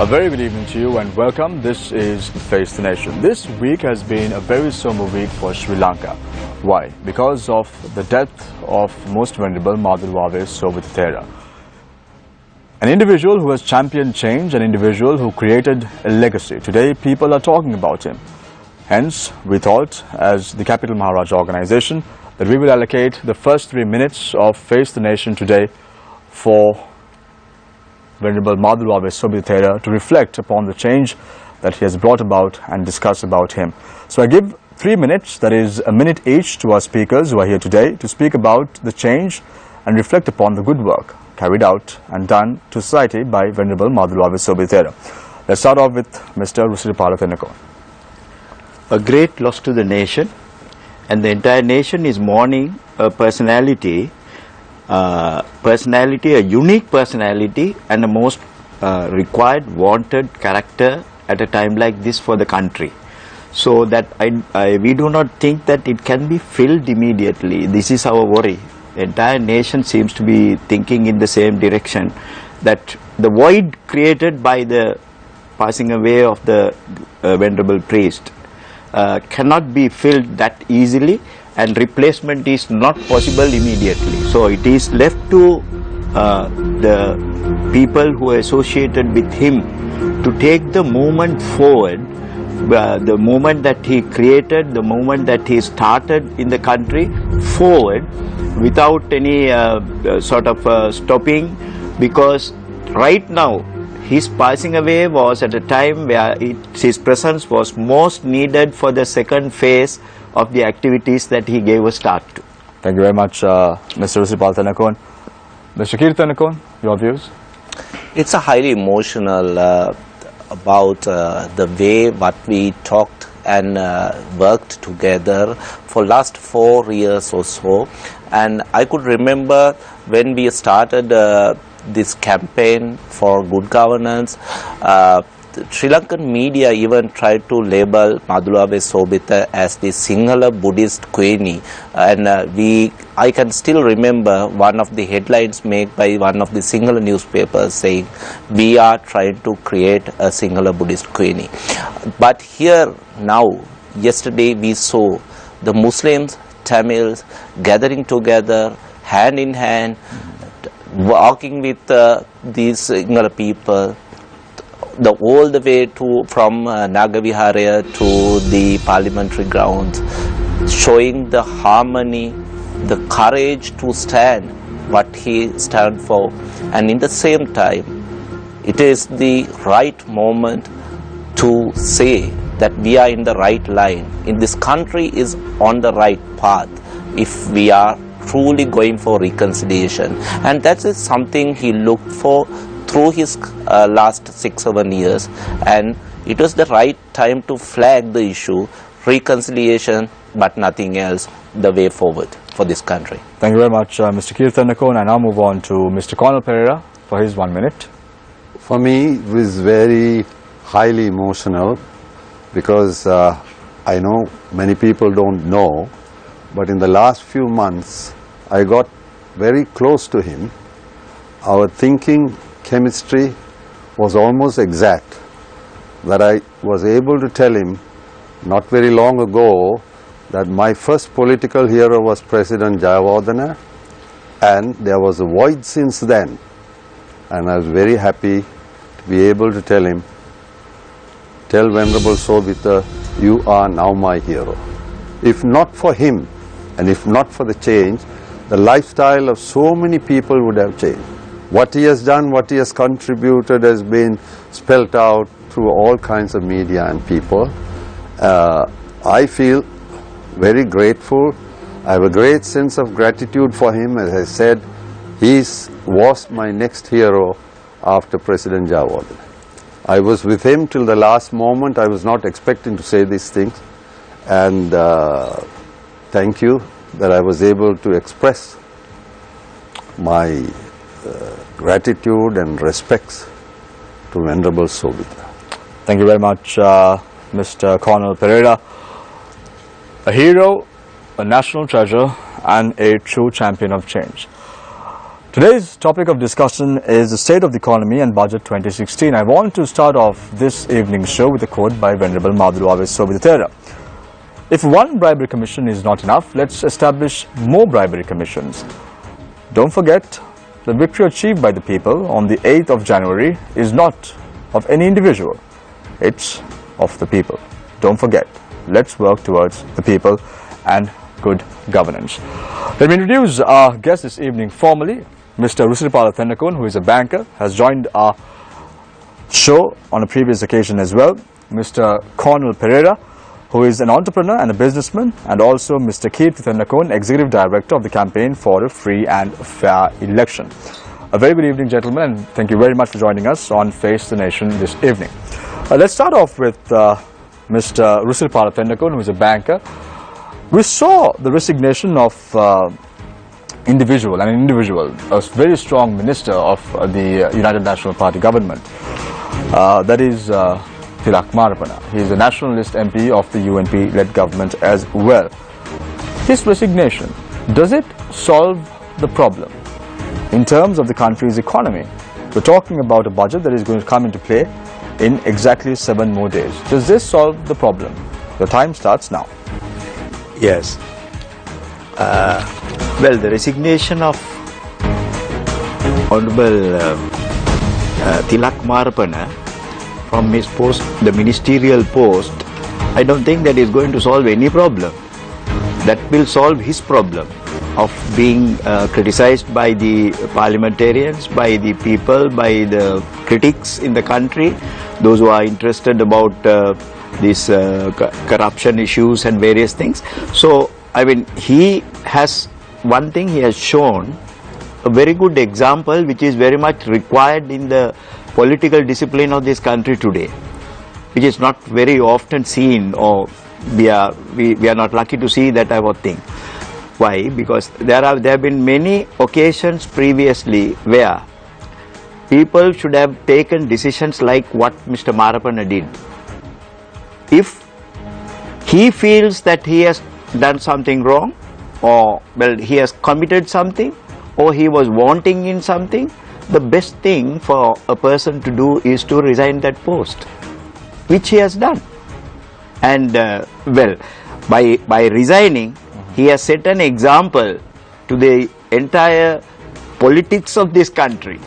A very good evening to you and welcome. This is Face the Nation. This week has been a very somber week for Sri Lanka. Why? Because of the death of Most Venerable Madhurvave Sobhitera. An individual who has championed change, an individual who created a legacy. Today people are talking about him. Hence, we thought as the Capital Maharaj organization that we will allocate the first 3 minutes of Face the Nation today for Venerable Madhurvave Sobhitera to reflect upon the change that he has brought about and discuss about him. So I give 3 minutes, that is a minute each, to our speakers who are here today to speak about the change and reflect upon the good work carried out and done to society by Venerable Madhurvave Sobhitera. Let's start off with Mr. Newsfirst.lk. A great loss to the nation, and the entire nation is mourning a personality, a unique personality and a most required, wanted character at a time like this for the country. So that we do not think that it can be filled immediately. This is our worry. The entire nation seems to be thinking in the same direction, that the void created by the passing away of the venerable priest cannot be filled that easily, and replacement is not possible immediately. So it is left to the people who are associated with him to take the movement forward, the movement that he created, the movement that he started in the country forward without any sort of stopping, because right now his passing away was at a time where his presence was most needed for the second phase of the activities that he gave a start to. Thank you very much, Mr. Newsfirst.lk. Mr. Newsfirst.lk, your views? It's a highly emotional about the way what we talked and worked together for last 4 years or so. And I could remember when we started this campaign for good governance, Sri Lankan media even tried to label Madhurvave Sobhitera as the Sinhala Buddhist Queenie, and I can still remember one of the headlines made by one of the Sinhala newspapers saying, "We are trying to create a Sinhala Buddhist Queenie." But here now, yesterday we saw the Muslims, Tamils gathering together, hand in hand, walking with these Sinhala people, all the way from Nagaviharaya to the parliamentary grounds, showing the harmony, the courage to stand what he stands for, and in the same time it is the right moment to say that we are in the right line, in this country is on the right path if we are truly going for reconciliation. And that is something he looked for through his last 6-7 years, and it was the right time to flag the issue, reconciliation, but nothing else, the way forward for this country. Thank you very much, Mr. Newsfirst.lk. I now move on to Mr. Colonel Pereira for his 1 minute. For me, it was very highly emotional because I know many people don't know, but in the last few months I got very close to him. Our thinking chemistry was almost exact, that I was able to tell him not very long ago that my first political hero was President Jayawardena, and there was a void since then, and I was very happy to be able to tell him, "Tell Venerable Sobhitera, you are now my hero." If not for him and if not for the change, the lifestyle of so many people would have changed. What he has done, what he has contributed has been spelt out through all kinds of media and people. I feel very grateful. I have a great sense of gratitude for him. As I said, he was my next hero after President Jayawardena. I was with him till the last moment. I was not expecting to say these things, and thank you that I was able to express my gratitude and respects to Venerable Sobhitera. Thank you very much, Mr. Colonel Pereira. A hero, a national treasure, and a true champion of change. Today's topic of discussion is the state of the economy and budget 2016. I want to start off this evening's show with a quote by Venerable Madhurave Sobhitera. If one bribery commission is not enough, let's establish more bribery commissions. Don't forget, the victory achieved by the people on the 8th of January is not of any individual. It's of the people. Don't forget, let's work towards the people and good governance. Let me introduce our guest this evening formally. Mr. Rusiripala Thendakon, who is a banker, has joined our show on a previous occasion as well. Mr. Cornel Pereira, who is an entrepreneur and a businessman, and also Mr. Kirti Thendakon, Executive Director of the Campaign for a Free and Fair Election. A very good evening, gentlemen, and thank you very much for joining us on Face the Nation this evening. Let's start off with Mr. Rusiripala Thendakon, who is a banker. We saw the resignation of an individual, a very strong minister of the United National Party government. That is Tilak Marapana. He is a nationalist MP of the UNP-led government as well. His resignation, does it solve the problem in terms of the country's economy? We're talking about a budget that is going to come into play in exactly 7 more days. Does this solve the problem? The time starts now. Yes. Well, the resignation of Honorable Tilak Marapana from his post, the ministerial post, I don't think that is going to solve any problem. That will solve his problem of being criticized by the parliamentarians, by the people, by the critics in the country, those who are interested about these corruption issues and various things. So, I mean, he has one thing, he has shown a very good example which is very much required in the political discipline of this country today, which is not very often seen, or we are not lucky to see that type of thing. Why? Because there have been many occasions previously where people should have taken decisions like what Mr. Marapana did. If he feels that he has done something wrong, or well, he has committed something, or he was wanting in something, the best thing for a person to do is to resign that post, which he has done. And well, by resigning, he has set an example to the entire politics of this country,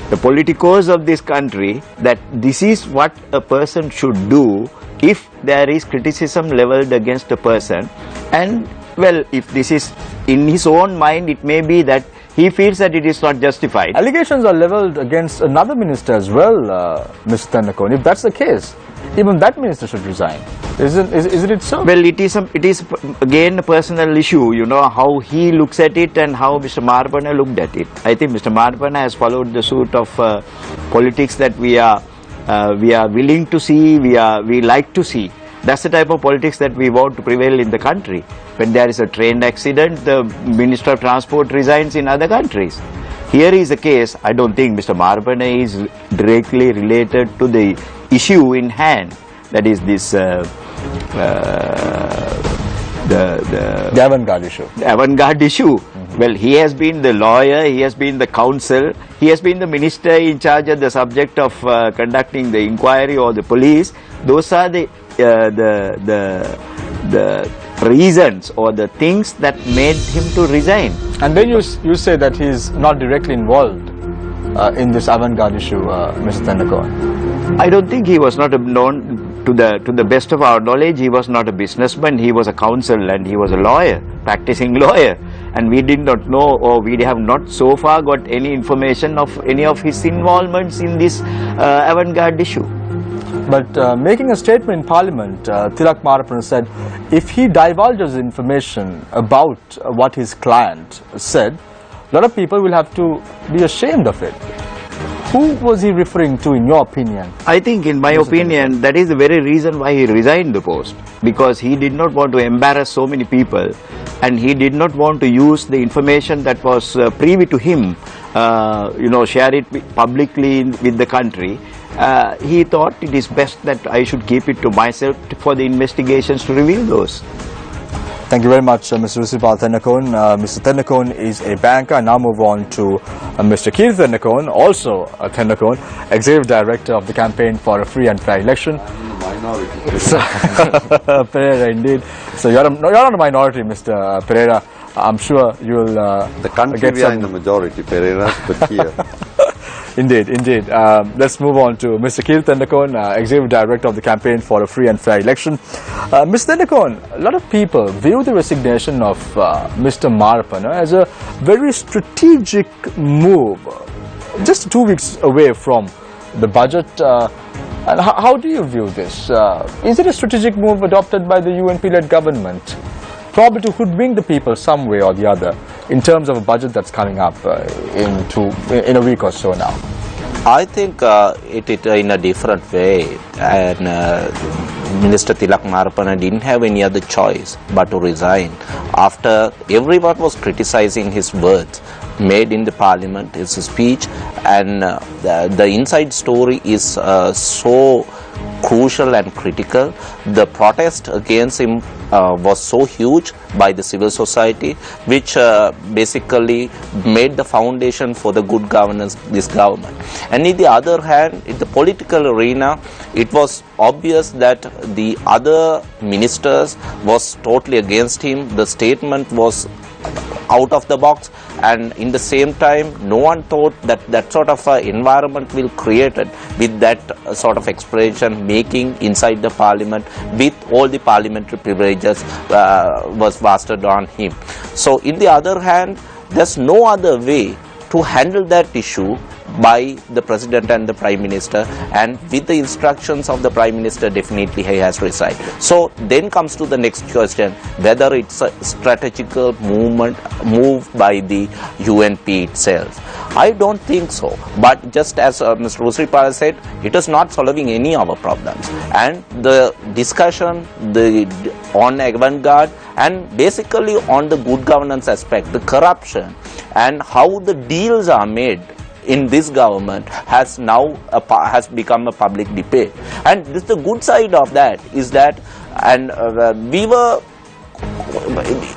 the politicos of this country, that this is what a person should do if there is criticism leveled against a person. And well, if this is in his own mind, it may be that he feels that it is not justified. Allegations are leveled against another minister as well, Mr. Thendakon. If that's the case, even that minister should resign. Isn't it so? Well, it is again a personal issue, you know, how he looks at it and how Mr. Marapana looked at it. I think Mr. Marapana has followed the suit of politics that we are willing to see, we like to see. That's the type of politics that we want to prevail in the country. When there is a train accident, the Minister of Transport resigns in other countries. Here is the case. I don't think Mr. Marapana is directly related to the issue in hand. That is this the avant-garde issue. The avant-garde issue. Well, he has been the lawyer, he has been the counsel, he has been the minister in charge of the subject of conducting the inquiry, or the police. Those are the reasons or the things that made him to resign. And then you say that he is not directly involved in this avant-garde issue, Mr. Thendakon. I don't think he was not known. To the best of our knowledge, he was not a businessman, he was a counsel and he was a lawyer, practicing lawyer. And we did not know, or we have not so far got any information of any of his involvements in this avant-garde issue. But making a statement in Parliament, Tilak Marapana said, if he divulges information about what his client said, a lot of people will have to be ashamed of it. Who was he referring to, in your opinion? I think, in my opinion, that is the very reason why he resigned the post. Because he did not want to embarrass so many people, and he did not want to use the information that was privy to him, share it publicly with the country. He thought it is best that I should keep it to myself for the investigations to reveal those. Thank you very much, Mr. Rusipal Tennakone. Mr. Tennakone is a banker. I now move on to Mr. Keith Tennakone, also a Tennakone, Executive Director of the Campaign for a Free and Fair Election. Minority. So, Pereira, indeed. So you're not a minority, Mr. Pereira. I'm sure you'll The country get we are some... in the majority, Pereira, but here. Indeed, indeed. Let's move on to Mr. Keith Tennakone, Executive Director of the Campaign for a Free and Fair Election. Mr. Tennakone, a lot of people view the resignation of Mr. Marapana as a very strategic move, just 2 weeks away from the budget. And how do you view this? Is it a strategic move adopted by the UNP-led government? Probably to hoodwink the people some way or the other in terms of a budget that's coming up in a week or so now. I think it in a different way, and Minister Tilak Marapana didn't have any other choice but to resign after everyone was criticizing his words made in the parliament, his speech, and the inside story is so crucial and critical. The protest against him was so huge by the civil society, which basically made the foundation for the good governance this government. And in the other hand, in the political arena, it was obvious that the other ministers was totally against him. The statement was out of the box, and in the same time no one thought that that sort of environment will created with that sort of expression making inside the parliament with all the parliamentary privileges was vested on him. So in the other hand, there's no other way to handle that issue by the President and the Prime Minister, and with the instructions of the Prime Minister, definitely he has resigned. So then comes to the next question, whether it's a strategical move by the UNP itself. I don't think so, but just as Mr. Rusipal said, it is not solving any of our problems, and the discussion on avant-garde and basically on the good governance aspect, the corruption and how the deals are made in this government has now has become a public debate. And this, the good side of that is that, and we were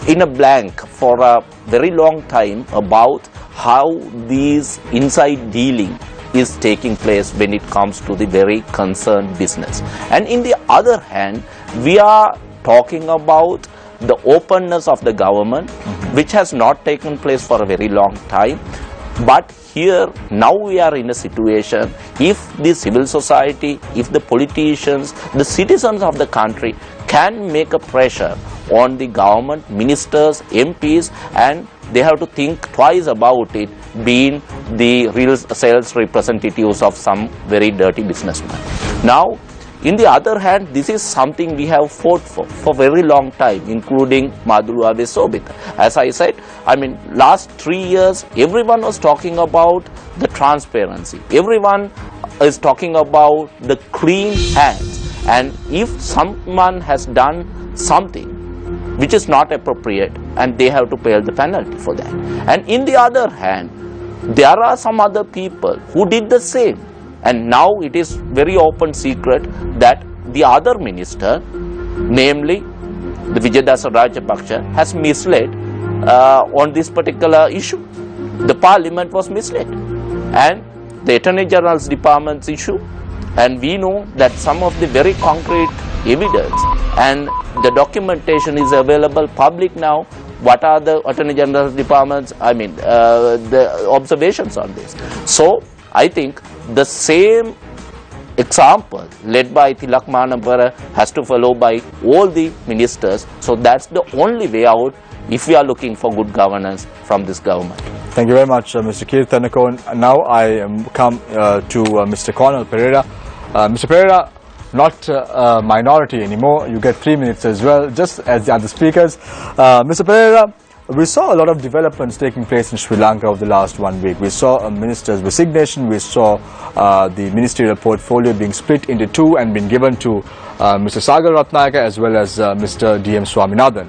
in a blank for a very long time about how these inside dealing is taking place when it comes to the very concerned business. And in the other hand, we are talking about the openness of the government, which has not taken place for a very long time. But here, now we are in a situation, if the civil society, if the politicians, the citizens of the country can make a pressure on the government, ministers, MPs, and they have to think twice about it, being the real sales representatives of some very dirty businessman. Now, in the other hand, this is something we have fought for very long time, including Madhulave Sobit. As I said, I mean, last 3 years, everyone was talking about the transparency. Everyone is talking about the clean hands. And if someone has done something which is not appropriate, and they have to pay the penalty for that. And in the other hand, there are some other people who did the same. And now it is very open secret that the other minister, namely the Vijayadasa Rajapaksa, has misled on this particular issue. The parliament was misled, and the Attorney General's department's issue, and we know that some of the very concrete evidence and the documentation is available public now. What are the Attorney General's department's, I mean, the observations on this? So I think the same example led by Tilak Marapana has to follow by all the ministers. So that's the only way out if we are looking for good governance from this government. Thank you very much, Mr. Keith Tennakone. Now I come to Mr. Cornel Pereira. Mr. Pereira, not a minority anymore. You get 3 minutes as well, just as the other speakers. Mr. Pereira, we saw a lot of developments taking place in Sri Lanka over the last 1 week. We saw a minister's resignation. We saw the ministerial portfolio being split into two and being given to Mr. Sagar Ratnayaka as well as Mr. D.M. Swaminathan.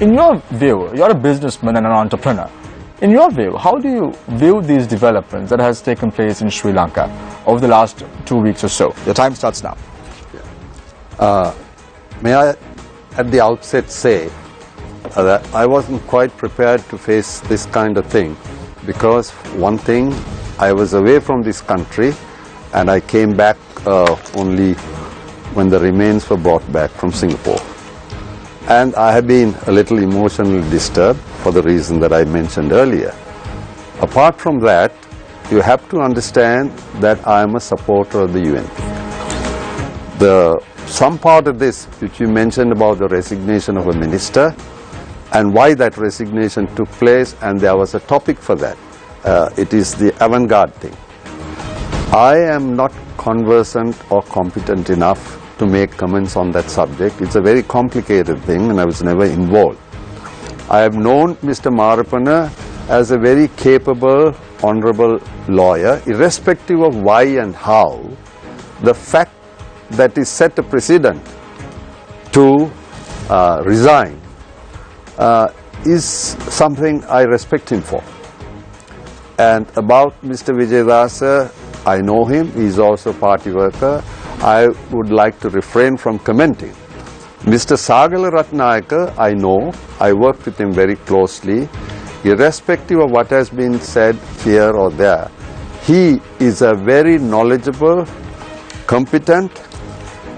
In your view, you're a businessman and an entrepreneur. In your view, how do you view these developments that has taken place in Sri Lanka over the last 2 weeks or so? Your time starts now. May I at the outset say that I wasn't quite prepared to face this kind of thing, because one thing, I was away from this country and I came back only when the remains were brought back from Singapore. And I have been a little emotionally disturbed for the reason that I mentioned earlier. Apart from that, you have to understand that I am a supporter of the UNP. Some part of this which you mentioned about the resignation of a minister and why that resignation took place, and there was a topic for that. It is the avant-garde thing. I am not conversant or competent enough to make comments on that subject. It's a very complicated thing and I was never involved. I have known Mr. Marapana as a very capable, honorable lawyer, irrespective of why and how. The fact that he set a precedent to resign is something I respect him for. And about Mr. Vijayadasa, I know him, he is also a party worker. I would like to refrain from commenting. Mr. Sagala Ratnayaka, I know, I worked with him very closely. Irrespective of what has been said here or there, he is a very knowledgeable, competent,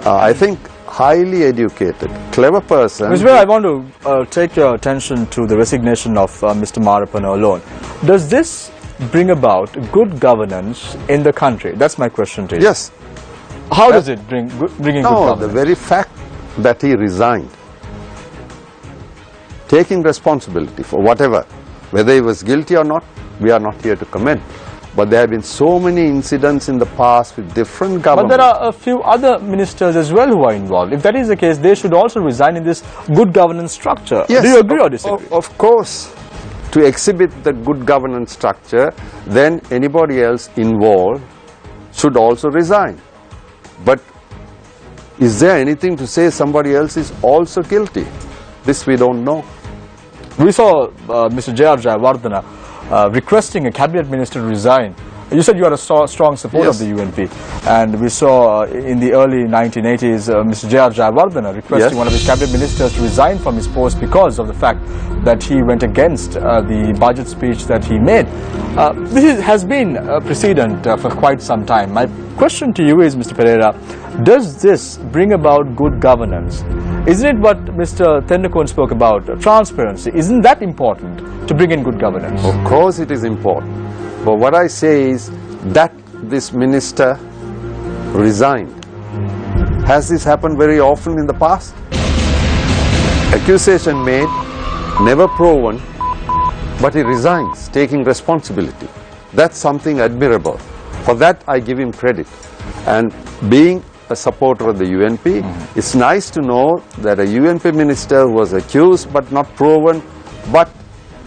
I think highly educated, clever person. Mr. I want to take your attention to the resignation of Mr. Marapana alone. Does this bring about good governance in the country? That's my question to you. Yes. How does it bring in good governance? The very fact that he resigned, taking responsibility for whatever, whether he was guilty or not, we are not here to comment. But there have been so many incidents in the past with different governments. But there are a few other ministers as well who are involved. If that is the case, they should also resign in this good governance structure. Yes, do you agree or disagree? Of course. To exhibit the good governance structure, then anybody else involved should also resign. But is there anything to say somebody else is also guilty? This we don't know. We saw Mr. J.R. Jayawardena requesting a cabinet minister to resign. You said you are a strong supporter of the UNP, and we saw in the early 1980s Mr. J.R. Jayawardena requesting one of his cabinet ministers to resign from his post because of the fact that he went against the budget speech that he made. This has been a precedent for quite some time. My question to you is, Mr. Pereira, does this bring about good governance? Isn't it what Mr. Tendukon spoke about, transparency? Isn't that important to bring in good governance? Of course it is important. But what I say is that this minister resigned. Has this happened very often in the past? Accusation made, never proven, but he resigns, taking responsibility. That's something admirable. For that I give him credit. And being a supporter of the UNP, it's nice to know that a UNP minister was accused but not proven, but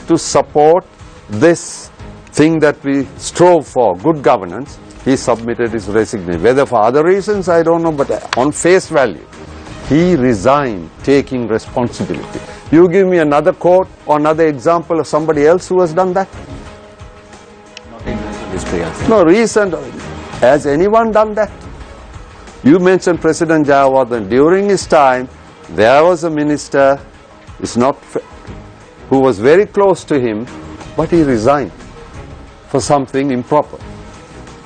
to support this thing that we strove for, good governance, he submitted his resignation. Whether for other reasons, I don't know, but on face value, he resigned, taking responsibility. You give me another quote or another example of somebody else who has done that? Not in history. No, recent. Has anyone done that? You mentioned President Jayawardena. During his time, there was a minister who was very close to him, but he resigned for something improper.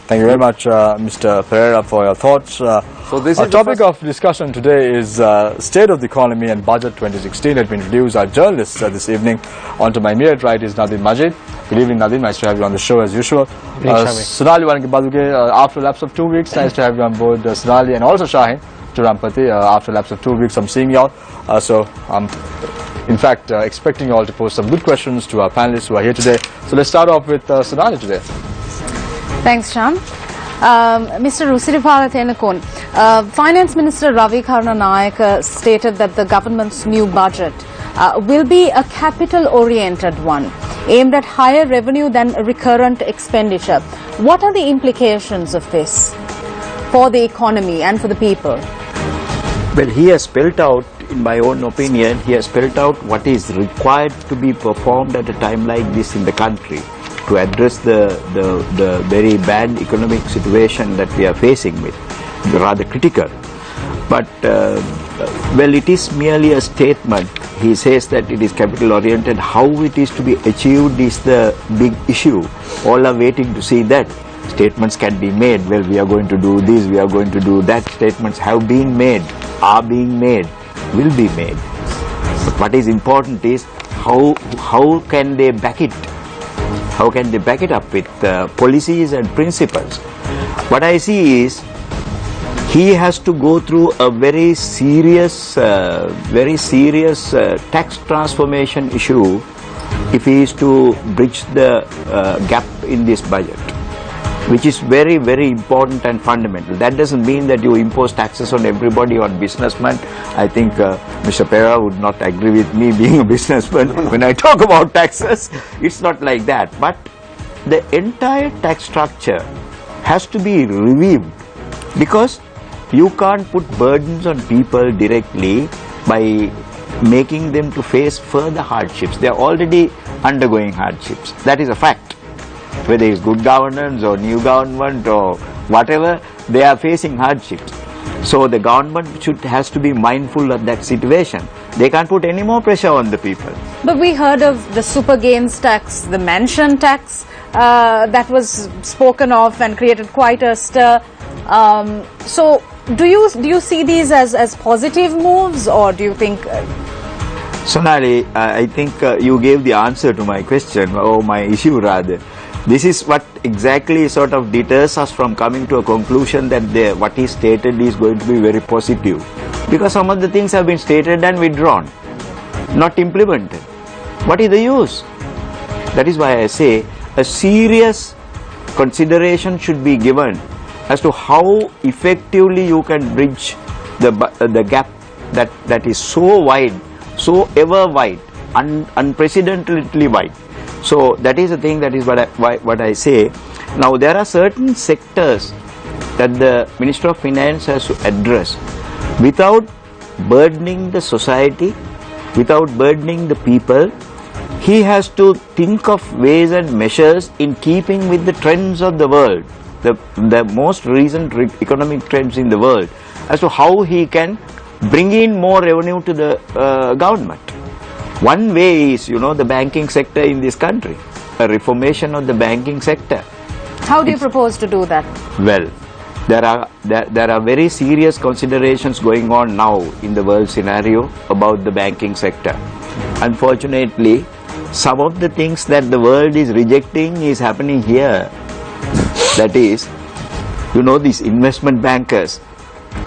Thank you very much, Mr. Pereira, for your thoughts. So this our is the topic of discussion today is State of the Economy and Budget 2016. Let me introduce our journalists this evening. On to my immediate right is Nadine Majid. Good evening, Nadine. Nice to have you on the show as usual. Sonali Wangibaduge, after a lapse of 2 weeks, nice to have you on board. Sonali and also Shahin Churampati, after a lapse of 2 weeks, I'm seeing you all. So I'm in fact expecting you all to pose some good questions to our panelists who are here today. So let's start off with Sonali today. Thanks, Shyam. Mr. Rusiripala Tendukon, Finance Minister Ravi Karunanayake stated that the government's new budget will be a capital-oriented one, aimed at higher revenue than recurrent expenditure. What are the implications of this for the economy and for the people? Well, he has spelled out, in my own opinion, he has spelled out what is required to be performed at a time like this in the country to address the very bad economic situation that we are facing with, rather critical. But well, it is merely a statement. He says that it is capital oriented. How it is to be achieved is the big issue. All are waiting to see that. Statements can be made. Well, we are going to do this, we are going to do that. Statements have been made, are being made, will be made. But what is important is how can they back it? How can they back it up with policies and principles? What I see is he has to go through a very serious tax transformation issue if he is to bridge the gap in this budget, which is very, very important and fundamental. That doesn't mean that you impose taxes on everybody, on businessmen. I think Mr. Pera would not agree with me being a businessman when I talk about taxes. It's not like that. But the entire tax structure has to be reviewed, because you can't put burdens on people directly by making them to face further hardships. They are already undergoing hardships. That is a fact. Whether it's good governance or new government or whatever, they are facing hardships. So the government has to be mindful of that situation. They can't put any more pressure on the people. But we heard of the super gains tax, the mansion tax that was spoken of and created quite a stir. So do you see these as positive moves, or do you think? Sonali, I think you gave the answer to my question, or my issue rather. This is what exactly sort of deters us from coming to a conclusion that what is stated is going to be very positive. Because some of the things have been stated and withdrawn, not implemented. What is the use? That is why I say a serious consideration should be given as to how effectively you can bridge the gap that is so wide, so ever wide, unprecedentedly wide. So that is the thing, that is what I say. Now there are certain sectors that the Minister of Finance has to address without burdening the society, without burdening the people. He has to think of ways and measures in keeping with the trends of the world, the most recent economic trends in the world, as to how he can bring in more revenue to the government. One way is, the banking sector in this country, a reformation of the banking sector. How do you propose to do that? Well, there are very serious considerations going on now in the world scenario about the banking sector. Unfortunately, some of the things that the world is rejecting is happening here. That is, these investment bankers,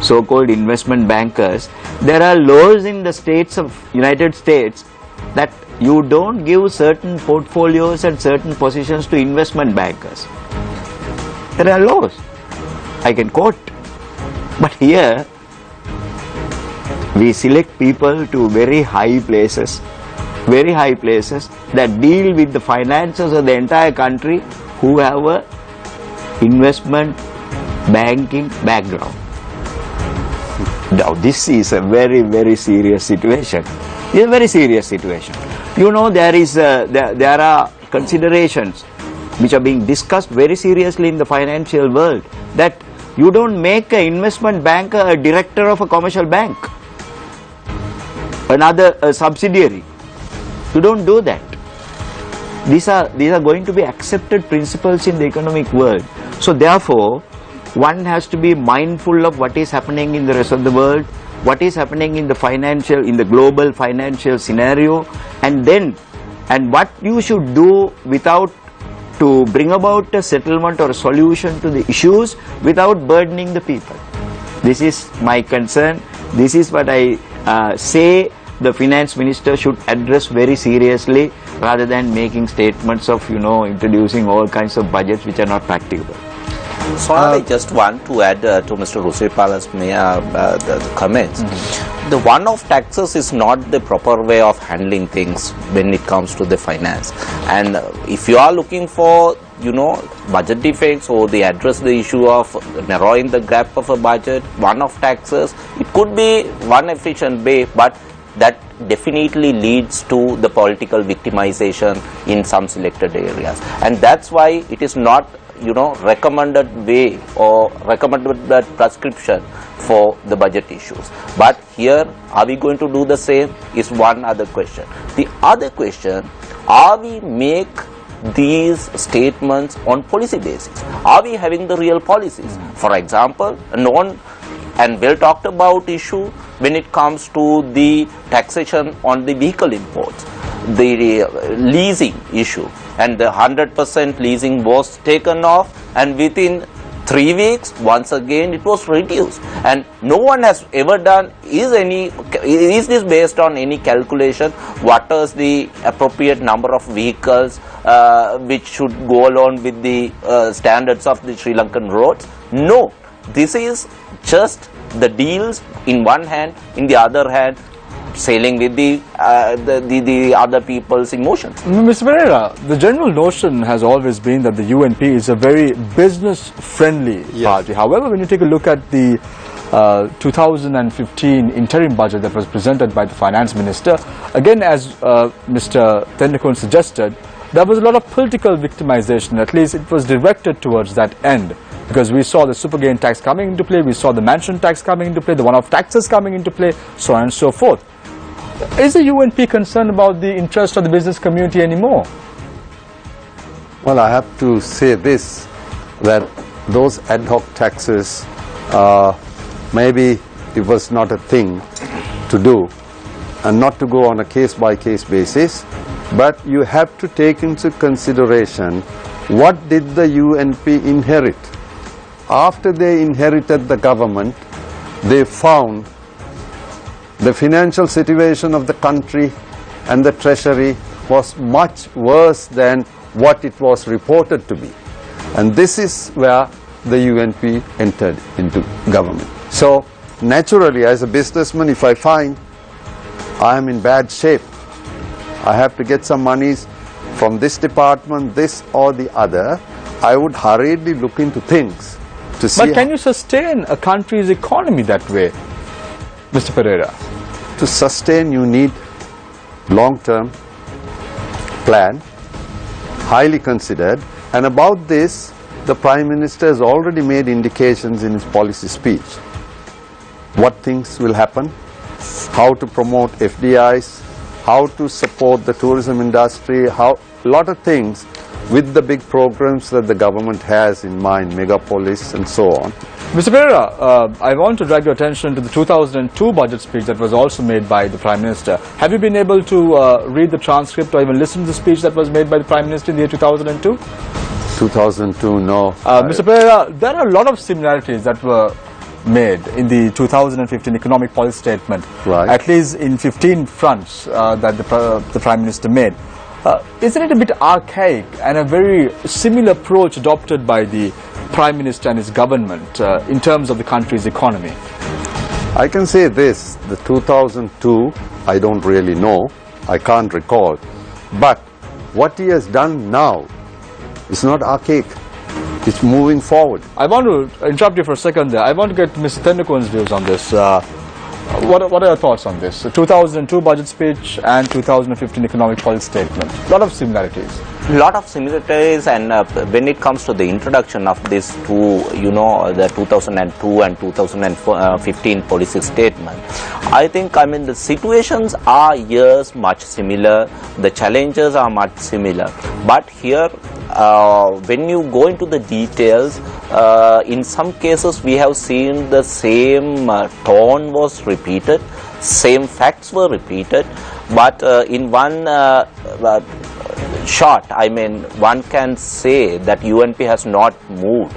so-called investment bankers, there are laws in the states of United States that you don't give certain portfolios and certain positions to investment bankers. There are laws. I can quote. But here, we select people to very high places that deal with the finances of the entire country, who have a investment banking background. Now this is a very, very serious situation. It's a very serious situation. There are considerations which are being discussed very seriously in the financial world, that you don't make an investment banker a director of a commercial bank, a subsidiary. You don't do that. These are going to be accepted principles in the economic world. So therefore, one has to be mindful of what is happening in the rest of the world, what is happening in the global financial scenario, and what you should do to bring about a settlement or a solution to the issues without burdening the people. This is my concern. This is what I say the finance minister should address very seriously, rather than making statements of, introducing all kinds of budgets which are not practicable. So I just want to add to Mr. Rusiripala's the comments. The one-off taxes is not the proper way of handling things when it comes to the finance. And if you are looking for, budget defects, or they address the issue of narrowing the gap of a budget, one-off taxes, it could be one efficient way, but that definitely leads to the political victimization in some selected areas. And that's why it is not recommended way or recommended prescription for the budget issues. But here, are we going to do the same is one other question. The other question, are we make these statements on policy basis? Are we having the real policies? For example, known and well talked about issue when it comes to the taxation on the vehicle imports, the leasing issue, and the 100% leasing was taken off, and within 3 weeks once again it was reduced, and no one has ever done is this based on any calculation what is the appropriate number of vehicles which should go along with the standards of the Sri Lankan roads? No, this is just the deals in one hand, in the other hand sailing with the other people's emotions. Mr. Pereira, the general notion has always been that the UNP is a very business-friendly party. However, when you take a look at the 2015 interim budget that was presented by the Finance Minister, again as Mr. Tendakon suggested, there was a lot of political victimization. At least it was directed towards that end. Because we saw the super gain tax coming into play, we saw the mansion tax coming into play, the one-off taxes coming into play, so on and so forth. Is the UNP concerned about the interest of the business community anymore? Well, I have to say this, that those ad hoc taxes, maybe it was not a thing to do and not to go on a case-by-case basis, but you have to take into consideration what did the UNP inherit. After they inherited the government, they found the financial situation of the country and the treasury was much worse than what it was reported to be. And this is where the UNP entered into government. So naturally, as a businessman, if I find I am in bad shape, I have to get some monies from this department, this or the other, I would hurriedly look into things. But can you sustain a country's economy that way, Mr. Pereira? To sustain, you need long-term plan, highly considered, and about this, the Prime Minister has already made indications in his policy speech. What things will happen, how to promote FDIs, how to support the tourism industry, a lot of things with the big programs that the government has in mind, megapolis and so on. Mr. Pereira, I want to drag your attention to the 2002 budget speech that was also made by the Prime Minister. Have you been able to read the transcript or even listen to the speech that was made by the Prime Minister in the year 2002? 2002, no. Mr. Pereira, there are a lot of similarities that were made in the 2015 economic policy statement, right. At least in 15 fronts that the Prime Minister made. Isn't it a bit archaic and a very similar approach adopted by the Prime Minister and his government in terms of the country's economy? I can say this, the 2002, I don't really know, I can't recall, but what he has done now is not archaic, it's moving forward. I want to interrupt you for a second there. I want to get Mr. Tendakon's views on this. What are your thoughts on this? The 2002 budget speech and 2015 economic policy statement. A lot of similarities. Lot of similarities, and when it comes to the introduction of these two, the 2002 and 2015 policy statement, I think, the situations are much similar, the challenges are much similar, but here when you go into the details, in some cases we have seen the same tone was repeated, same facts were repeated, but in one shot, one can say that UNP has not moved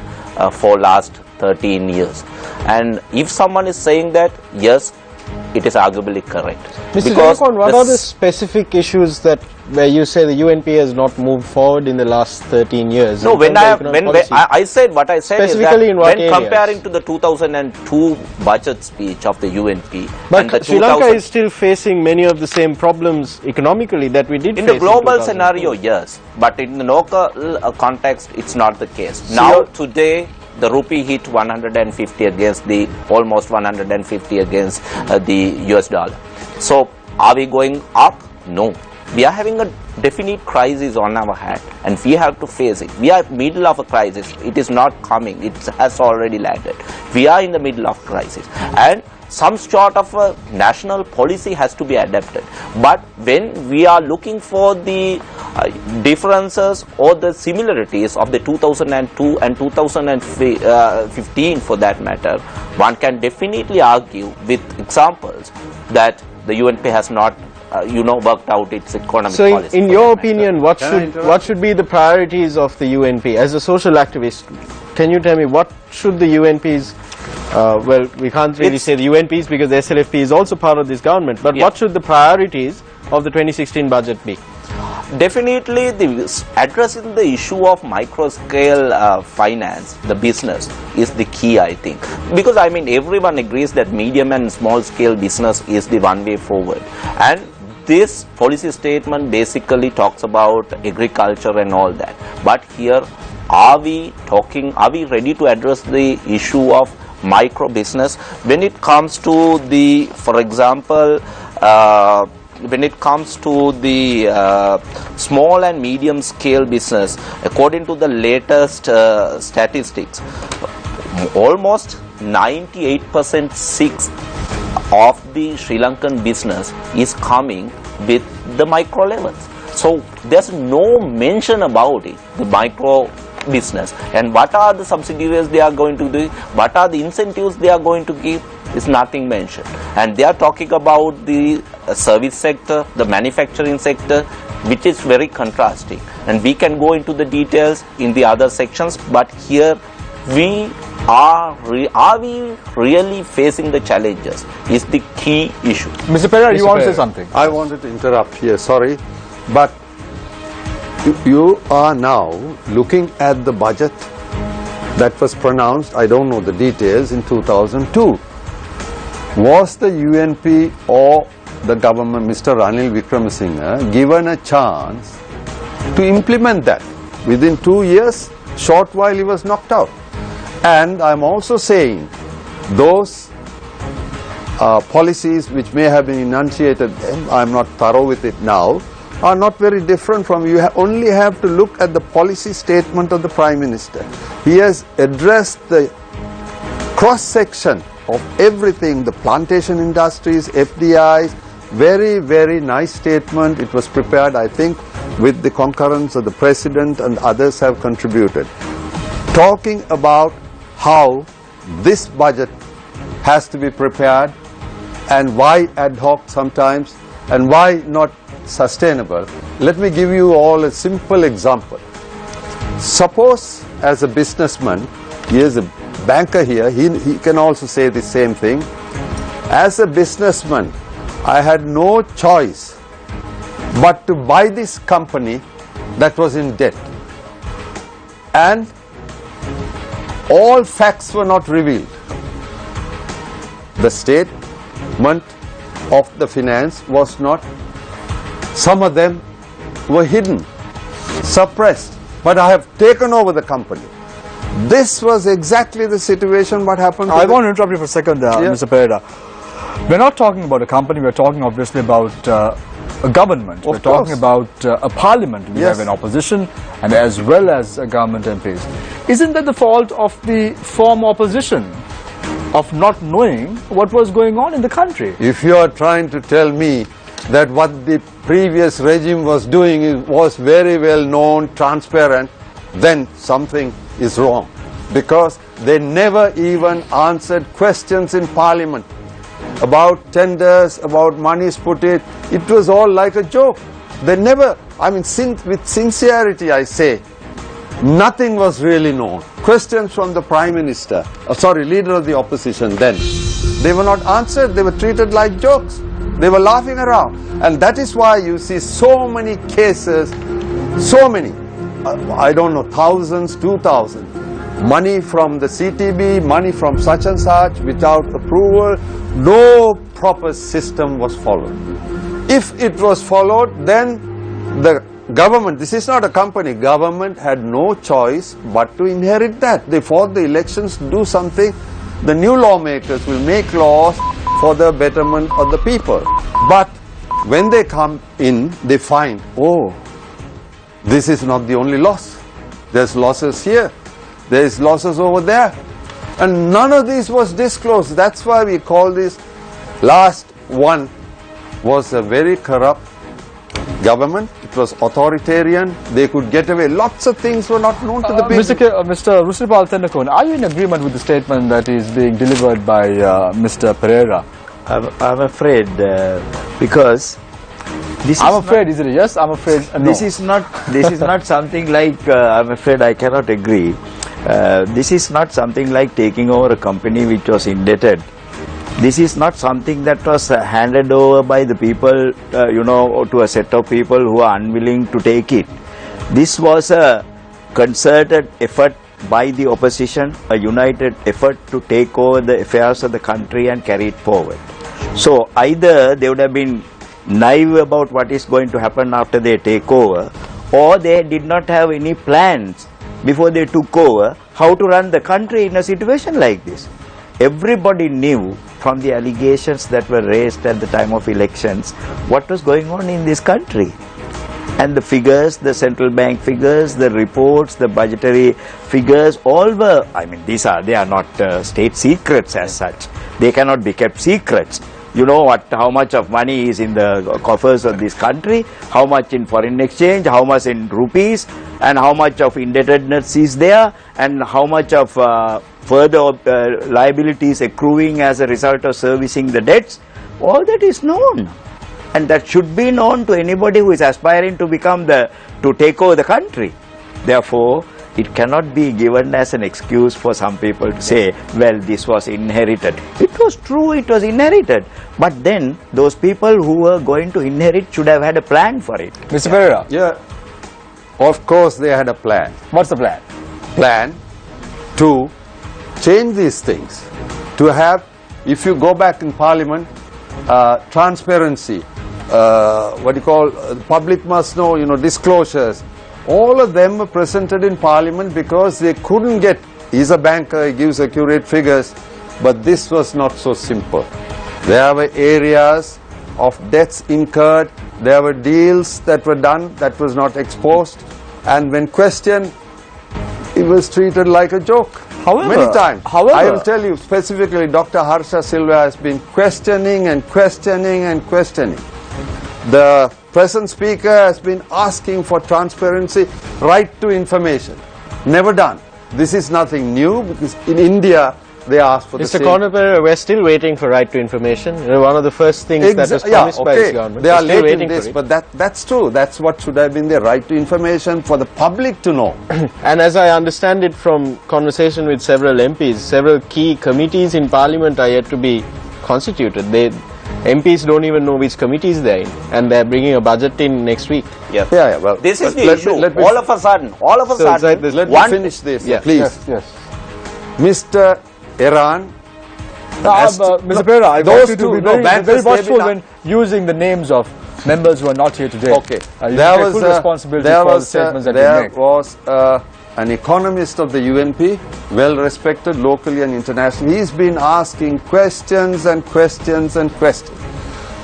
for last 13 years. And if someone is saying that, yes, it is arguably correct. Mr. Tendakon, what are the specific issues where you say the UNP has not moved forward in the last 13 years? No, when I said what I said specifically is that in what when areas? comparing to the 2002 budget speech of the UNP, but and the Sri Lanka is still facing many of the same problems economically that we did in face the global in scenario, yes, but in the local context, it's not the case. Now, today, the rupee hit 150 against almost 150 against the US dollar. So, are we going up? No. we are having a definite crisis on our hand and we have to face it. We are middle of a crisis. It is not coming. It has already landed. We are in the middle of crisis and some sort of a national policy has to be adapted. But when we are looking for the differences or the similarities of the 2002 and 2015 for that matter, one can definitely argue with examples that the UNP has not worked out its economic policy. So in your opinion, what should be the priorities of the UNP? As a social activist, can you tell me what should the UNP's, well, we can't really say the UNP's because the SLFP is also part of this government, but what should the priorities of the 2016 budget be? Definitely addressing the issue of micro-scale finance, the business, is the key, I think. Because I mean everyone agrees that medium and small-scale business is the one way forward. And this policy statement basically talks about agriculture and all that. But here, are we ready to address the issue of micro business when it comes to the, for example, when it comes to the small and medium scale business? According to the latest statistics, almost 98% of the Sri Lankan business is coming with the micro levels. So there's no mention about it, the micro business, and what are the subsidies they are going to do, what are the incentives they are going to give, is nothing mentioned. And they are talking about the service sector, the manufacturing sector, which is very contrasting, and we can go into the details in the other sections, but here are we really facing the challenges is the key issue. Mr. Pereira, you want to say something? I wanted to interrupt here, sorry, but you are now looking at the budget that was pronounced, I don't know the details, in 2002. Was the UNP or the government, Mr. Ranil Wickremesinghe, given a chance to implement that? Within 2 years, short while he was knocked out. And I'm also saying those policies which may have been enunciated, I'm not thorough with it now, are not very different from, you only have to look at the policy statement of the Prime Minister. He has addressed the cross-section of everything, the plantation industries, FDIs, very, very nice statement. It was prepared, I think, with the concurrence of the President, and others have contributed. Talking about how this budget has to be prepared and why ad hoc sometimes and why not sustainable. Let me give you all a simple example. Suppose as a businessman, he is a banker here, he can also say the same thing. As a businessman, I had no choice but to buy this company that was in debt. And all facts were not revealed. The statement of the finance was not, some of them were hidden, suppressed, but I have taken over the company. This was exactly the situation what happened. I want to interrupt you for a second, Mr. Pereira. We're not talking about a company, we're talking obviously about a government. We're talking about a parliament. We have an opposition and as well as government MPs. Isn't that the fault of the former opposition, of not knowing what was going on in the country? If you are trying to tell me that what the previous regime was doing was very well known, transparent, then something is wrong. Because they never even answered questions in Parliament about tenders, about monies put in. It was all like a joke. They never, I mean, with sincerity I say, nothing was really known. Questions from the Prime Minister, leader of the opposition then, they were not answered, they were treated like jokes. They were laughing around. And that is why you see so many cases, so many, I don't know, thousands, 2,000. Money from the CTB, money from such and such without approval. No proper system was followed. If it was followed, then the government, this is not a company, government had no choice but to inherit that. They fought the elections to do something. The new lawmakers will make laws for the betterment of the people. But when they come in, they find, oh, this is not the only loss. There's losses here, there's losses over there. And none of this was disclosed. That's why we call this last one was a very corrupt government. It was authoritarian. They could get away. Lots of things were not known to the people. Mr. Rusiripala Tennakon, are you in agreement with the statement that is being delivered by Mr. Pereira? I'm afraid because this I'm afraid, is it a yes? I'm afraid no. This is not something like I'm afraid I cannot agree. This is not something like taking over a company which was indebted. This is not something that was handed over by the people, to a set of people who are unwilling to take it. This was a concerted effort by the opposition, a united effort to take over the affairs of the country and carry it forward. So either they would have been naive about what is going to happen after they take over, or they did not have any plans before they took over how to run the country in a situation like this. Everybody knew from the allegations that were raised at the time of elections what was going on in this country. And the figures, the central bank figures, the reports, the budgetary figures, all were, they are not state secrets as such. They cannot be kept secrets. You know how much of money is in the coffers of this country, how much in foreign exchange, how much in rupees, and how much of indebtedness is there, and how much of further liabilities accruing as a result of servicing the debts. All that is known, and that should be known to anybody who is aspiring to to take over the country. Therefore, it cannot be given as an excuse for some people to say, well, this was inherited. It was true, it was inherited. But then, those people who were going to inherit should have had a plan for it. Mr. Pereira? Yeah, of course they had a plan. What's the plan? Plan to change these things. To have, if you go back in Parliament, transparency, the public must know, disclosures. All of them were presented in Parliament because they couldn't get, he's a banker, he gives accurate figures, but this was not so simple. There were areas of debts incurred, there were deals that were done that was not exposed, and when questioned, it was treated like a joke. Many times. I will tell you specifically, Dr. Harsha Silva has been questioning and questioning and questioning. The present speaker has been asking for transparency, right to information. Never done. This is nothing new because in India they asked for the same. Mr. Conor Pereira, we're still waiting for right to information. One of the first things that was promised by this government. They are late in this, but that's true. That's what should have been the right to information for the public to know. And as I understand it from conversation with several MPs, several key committees in Parliament are yet to be constituted. MPs don't even know which committees they're in, and they're bringing a budget in next week. Yes. Yeah, well, this is the issue. All of a sudden, let me finish this, please. Yes. Mr. Iran. Mr. Pereira, I want you to be very watchful when using the names of members who are not here today. Okay. There was full responsibility for the statements that you make. There was an economist of the UNP, well respected locally and internationally. He's been asking questions and questions and questions.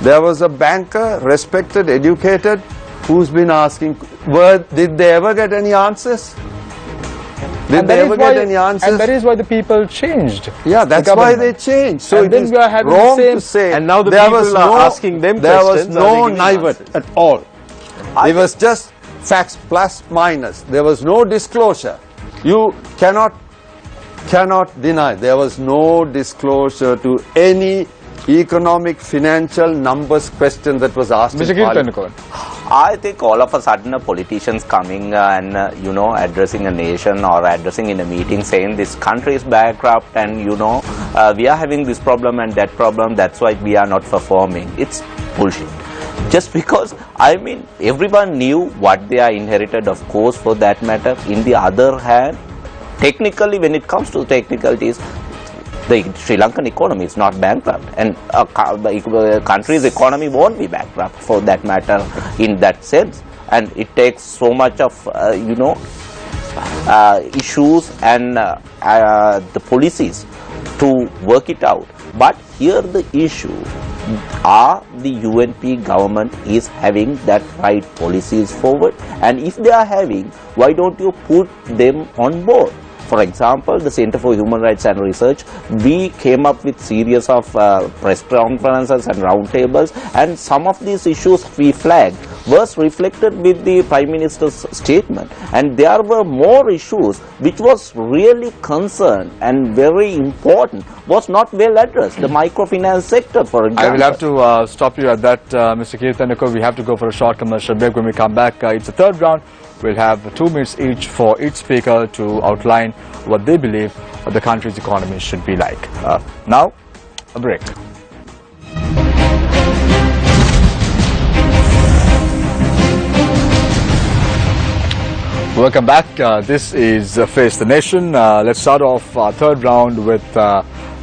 There was a banker, respected, educated, who's been asking, did they ever get any answers? Did they ever get any answers? And that is why the people changed. Yeah, that's why they changed. So and then we are having wrong the same, to say. And now the people are asking them there questions. There was no naivete at all. It was just facts plus minus. There was no disclosure. You cannot deny there was no disclosure to any economic, financial numbers question that was asked. Mr. Tennakon. I think all of a sudden a politician's coming and addressing a nation or addressing in a meeting saying this country is bankrupt and we are having this problem and that problem, that's why we are not performing. It's bullshit. Just because, everyone knew what they are inherited, of course, for that matter. In the other hand, technically, when it comes to technicalities, the Sri Lankan economy is not bankrupt, and the country's economy won't be bankrupt for that matter in that sense. And it takes so much of issues and the policies to work it out. But here the issue are the UNP government is having that right policies forward, and if they are having, why don't you put them on board? For example, the Center for Human Rights and Research, we came up with series of press conferences and roundtables, and some of these issues we flagged was reflected with the Prime Minister's statement, and there were more issues which was really concerned and very important, was not well addressed. The microfinance sector, for example. I will have to stop you at that, Mr. Kirthanakul. We have to go for a short commercial break. When we come back, it's the third round. We'll have 2 minutes each for each speaker to outline what they believe the country's economy should be like. Now, a break. Welcome back. This is Face the Nation. Let's start off our third round with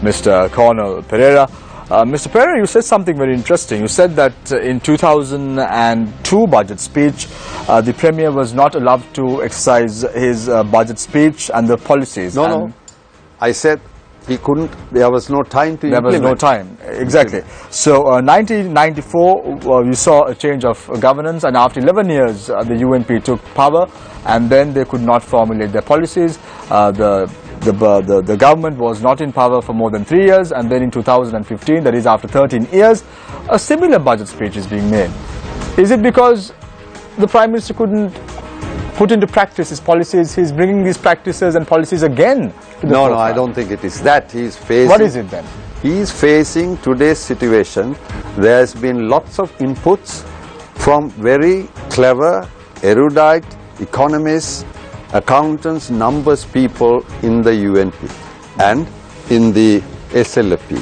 Mr. Cornel Pereira. Mr. Pereira, you said something very interesting. You said that in 2002 budget speech, the Premier was not allowed to exercise his budget speech and the policies. No. I said he couldn't, there was no time to implement. There was no time, exactly. So 1994, we saw a change of governance, and after 11 years, the UNP took power, and then they could not formulate their policies. The government was not in power for more than 3 years, and then in 2015, that is after 13 years, a similar budget speech is being made. Is it because the Prime Minister couldn't put into practice his policies? He's bringing these practices and policies again to the No, forefront. I don't think it is that. He's facing. What is it then? He's facing today's situation. There's been lots of inputs from very clever, erudite economists, accountants, numbers people in the UNP and in the SLFP.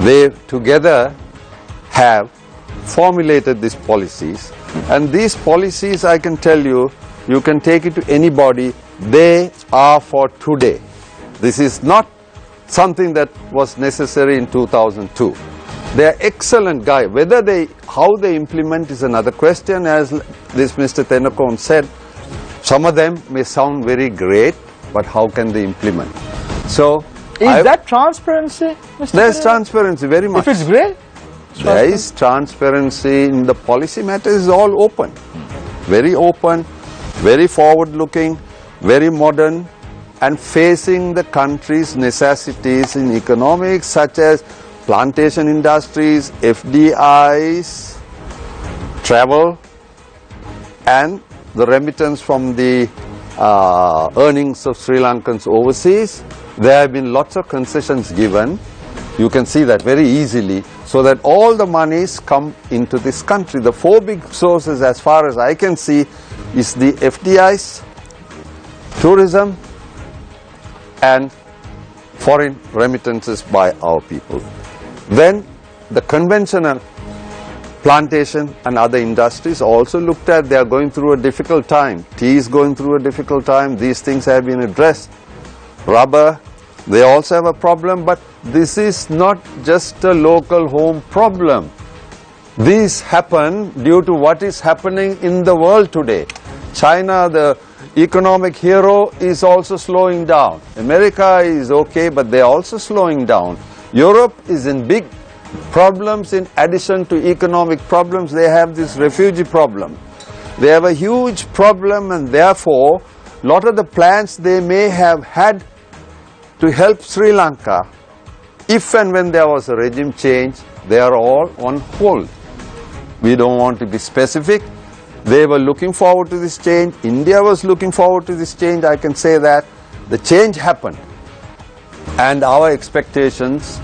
They together have formulated these policies, and these policies, I can tell you, you can take it to anybody, they are for today. This is not something that was necessary in 2002. They are excellent guys. How they implement is another question. As this Mr. Tennakoon said, some of them may sound very great, but how can they implement? So, Is that transparency, Mr. there's Pereira? transparency, very much. If it's grey? There is transparency in the policy matters, is all open. Very open, very forward-looking, very modern, and facing the country's necessities in economics, such as plantation industries, FDIs, travel, and the remittance from the earnings of Sri Lankans overseas. There have been lots of concessions given. You can see that very easily, so that all the monies come into this country. The 4 big sources, as far as I can see, is the FDIs, tourism, and foreign remittances by our people. Then the conventional plantation and other industries also looked at. They are going through a difficult time. Tea is going through a difficult time. These things have been addressed. Rubber, they also have a problem, but this is not just a local home problem. These happen due to what is happening in the world today. China, the economic hero, is also slowing down. America is okay, but they are also slowing down. Europe is in big problems. In addition to economic problems, they have this refugee problem. They have a huge problem, and therefore, a lot of the plans they may have had to help Sri Lanka, if and when there was a regime change, they are all on hold. We don't want to be specific. They were looking forward to this change. India was looking forward to this change. I can say that. The change happened. And our expectations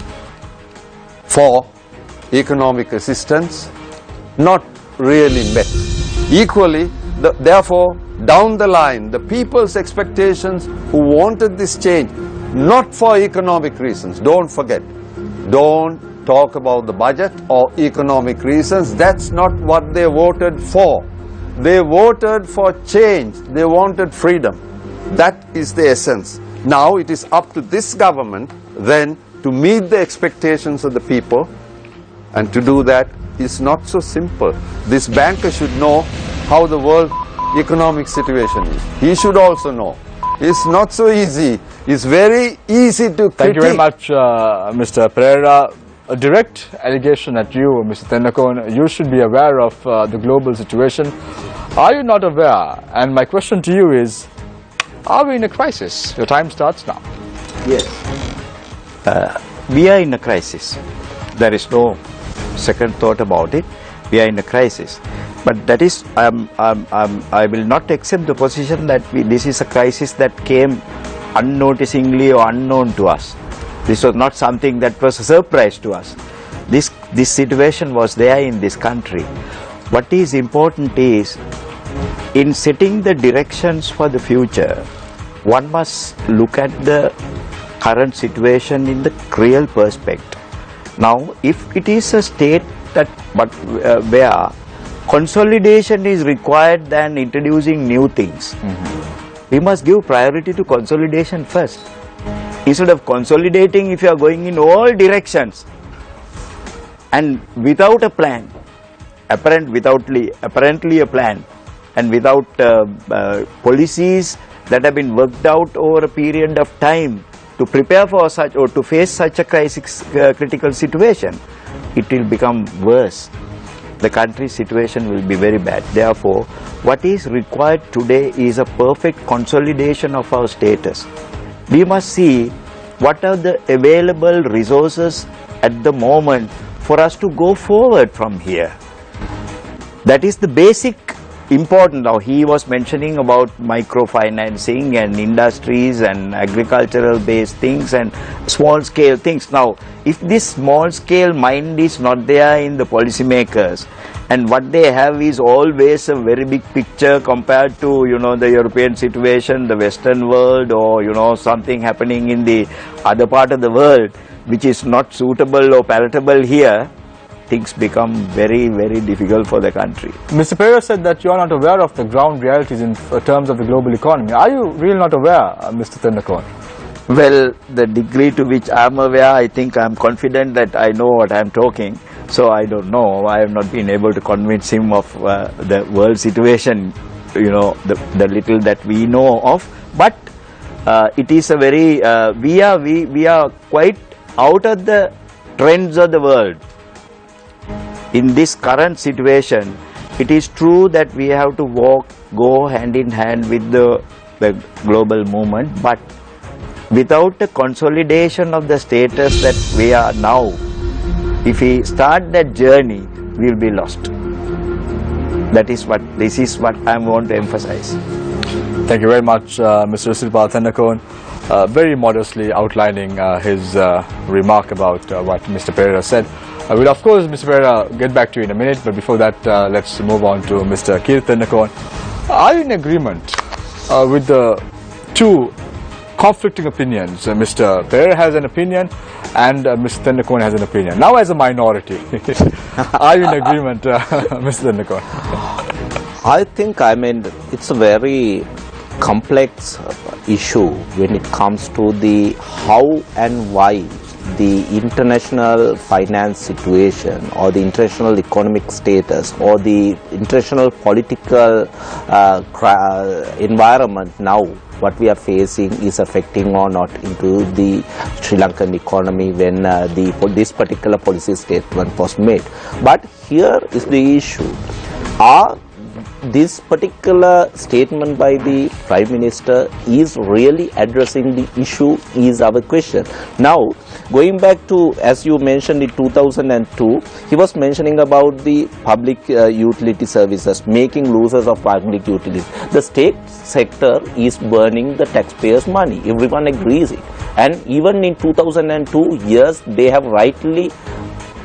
for economic assistance not really met. Equally, therefore, down the line, the people's expectations who wanted this change, not for economic reasons, don't forget, don't talk about the budget or economic reasons. That's not what they voted for. They voted for change. They wanted freedom. That is the essence. Now it is up to this government then to meet the expectations of the people, and to do that is not so simple. This banker should know how the world economic situation is. He should also know. It's not so easy. It's very easy to critique. Thank you very much, Mr. Pereira. a direct allegation at you, Mr. Tennakon. You should be aware of the global situation. Are you not aware? And my question to you is, are we in a crisis? Your time starts now. Yes. We are in a crisis. There is no second thought about it. We are in a crisis. But that is, I will not accept the position that this is a crisis that came unnoticingly or unknown to us. This was not something that was a surprise to us. This situation was there in this country. What is important is, in setting the directions for the future, one must look at the current situation in the real perspective. Now, if it is a state that where consolidation is required than introducing new things, we must give priority to consolidation first. Instead of consolidating, if you are going in all directions and without a plan, apparently a plan, and without policies that have been worked out over a period of time to prepare for such or to face such a critical situation, it will become worse. The country's situation will be very bad. Therefore, what is required today is a perfect consolidation of our status. We must see what are the available resources at the moment for us to go forward from here. That is the basic important. Now, he was mentioning about microfinancing and industries and agricultural based things and small scale things. Now, if this small scale mind is not there in the policymakers, and what they have is always a very big picture compared to, the European situation, the Western world, or something happening in the other part of the world which is not suitable or palatable here, things become very, very difficult for the country. Mr. Pereira said that you are not aware of the ground realities in terms of the global economy. Are you really not aware, Mr. Tennakon? Well, the degree to which I am aware, I think I am confident that I know what I am talking. So I don't know. I have not been able to convince him of the world situation, the little that we know of. But it is a very, we are quite out of the trends of the world. In this current situation, it is true that we have to go hand in hand with the global movement, but without the consolidation of the status that we are now, if we start that journey, we will be lost. This is what I want to emphasize. Thank you very much, Mr. Rusilpal Tennakon, very modestly outlining his remark about what Mr. Pereira said. We'll of course, Mr. Pereira, get back to you in a minute, but before that, let's move on to Mr. Keith Tennakon. Are you in agreement with the two conflicting opinions? Mr. Pereira has an opinion and Mr. Tennakon has an opinion. Now as a minority, are you in agreement, Mr. Tennakon? I think, it's a very complex issue when it comes to the how and why the international finance situation or the international economic status or the international political environment now what we are facing is affecting or not into the Sri Lankan economy when this particular policy statement was made. But here is the issue. This particular statement by the Prime Minister is really addressing the issue is our question. Now, going back to, as you mentioned, in 2002, he was mentioning about the public utility services, making losers of public utilities. The state sector is burning the taxpayers' money. Everyone agrees it. And even in 2002, yes, they have rightly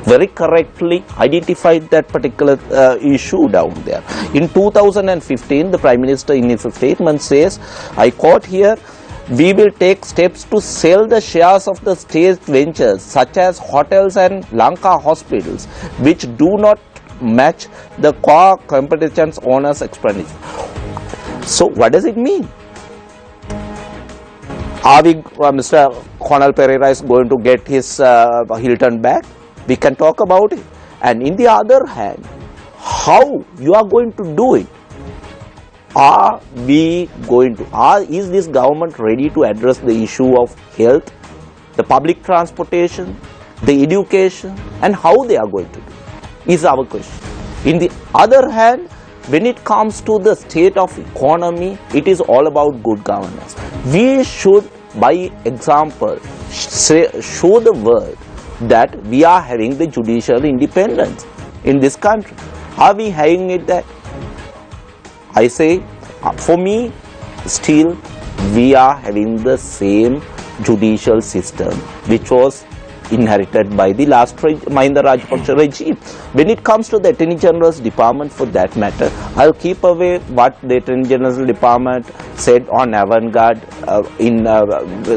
very correctly identified that particular issue down there. In 2015, the Prime Minister in his statement says, I quote here, we will take steps to sell the shares of the state ventures such as hotels and Lanka hospitals which do not match the core competitions owners' expenditure. So what does it mean? Are we, Mr. Colonel Pereira is going to get his Hilton back? We can talk about it. And in the other hand, how you are going to do it? Are we going to, is this government ready to address the issue of health, the public transportation, the education, and how they are going to do, is our question. In the other hand, when it comes to the state of economy, it is all about good governance. We should, by example, show the world that we are having the judicial independence in this country. Are we having it that? I say, for me, still we are having the same judicial system which was inherited by the last Mahinda Rajapaksa regime. When it comes to the Attorney General's Department, for that matter, I'll keep away what the Attorney General's Department said on avant-garde in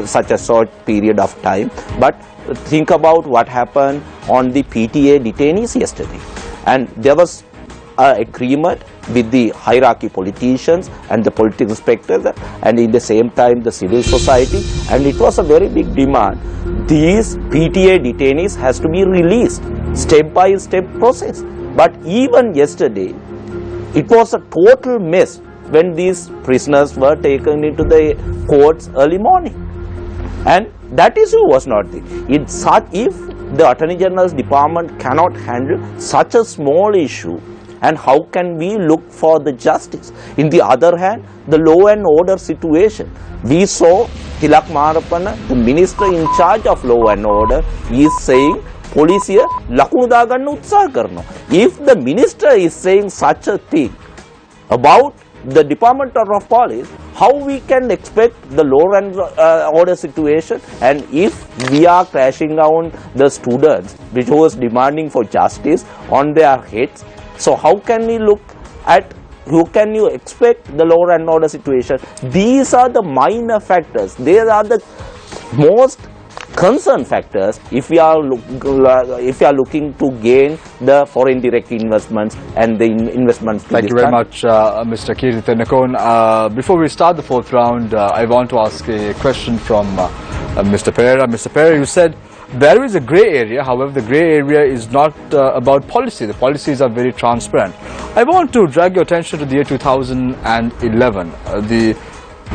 such a short period of time. But think about what happened on the PTA detainees yesterday. And there was an agreement with the hierarchy politicians and the political specters, and in the same time the civil society, and it was a very big demand. These PTA detainees has to be released, step by step process. But even yesterday, it was a total mess when these prisoners were taken into the courts early morning. And that issue was not there. If the Attorney General's Department cannot handle such a small issue, and how can we look for the justice? In the other hand, the law and order situation. We saw Tilak Marapana, the minister in charge of law and order, is saying, "Polisiya lakunu daganna utsah karno." If the minister is saying such a thing about the Department of Police, how we can expect the law and order situation? And if we are crashing down the students which was demanding for justice on their heads, so how can we look at, who can you expect the law and order situation? These are the minor factors. They are the most concern factors if we are looking to gain the foreign direct investments and the investments. Thank you very much, Mr. Kirti Nakon. Before we start the fourth round, I want to ask a question from Mr. Pereira. Mr. Pereira, you said there is a grey area. However, the grey area is not about policy. The policies are very transparent. I want to drag your attention to the year 2011, the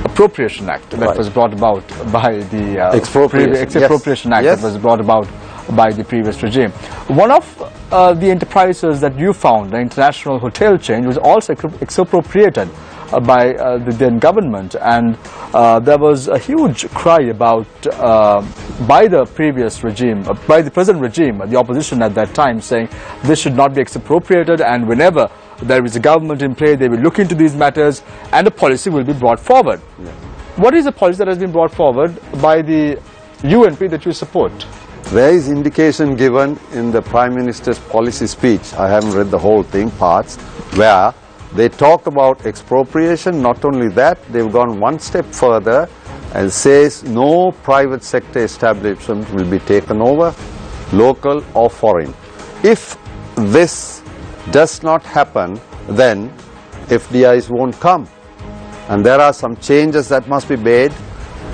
Appropriation Act that was brought about by the Expropriation Act that was brought about by the previous regime. One of the enterprises that you found, the international hotel chain, was also expropriated by the then government, and there was a huge cry about by the previous regime, by the present regime, the opposition at that time, saying this should not be expropriated, and whenever there is a government in play, they will look into these matters and a policy will be brought forward. Yeah. What is the policy that has been brought forward by the UNP that you support? There is indication given in the Prime Minister's policy speech, I haven't read the whole thing, parts, where they talk about expropriation. Not only that, they've gone one step further and says no private sector establishment will be taken over, local or foreign. If this does not happen, then FDIs won't come. And there are some changes that must be made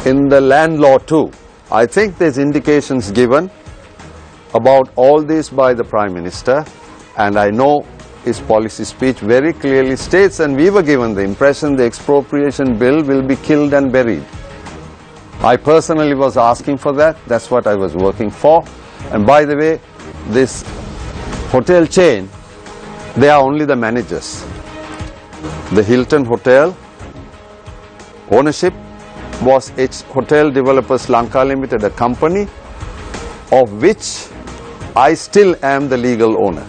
in the land law too. I think there's indications given about all this by the Prime Minister, and I know his policy speech very clearly states, and we were given the impression the expropriation bill will be killed and buried. I personally was asking for that. That's what I was working for. And by the way, this hotel chain, they are only the managers. The Hilton Hotel ownership was its Hotel Developers Lanka Limited, a company of which I still am the legal owner.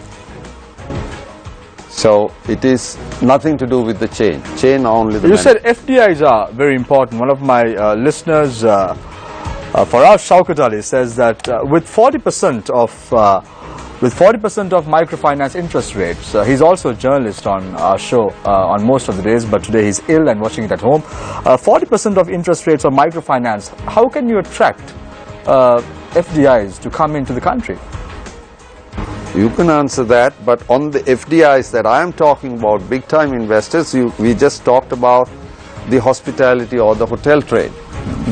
So it is nothing to do with the chain. Chain are only the You said FDIs are very important. One of my listeners, Faraz Shaukat Ali, says that with 40% of microfinance interest rates, he's also a journalist on our show on most of the days, but today he's ill and watching it at home. 40% of interest rates on microfinance, how can you attract FDIs to come into the country? You can answer that, but on the FDIs that I am talking about, big time investors, we just talked about the hospitality or the hotel trade.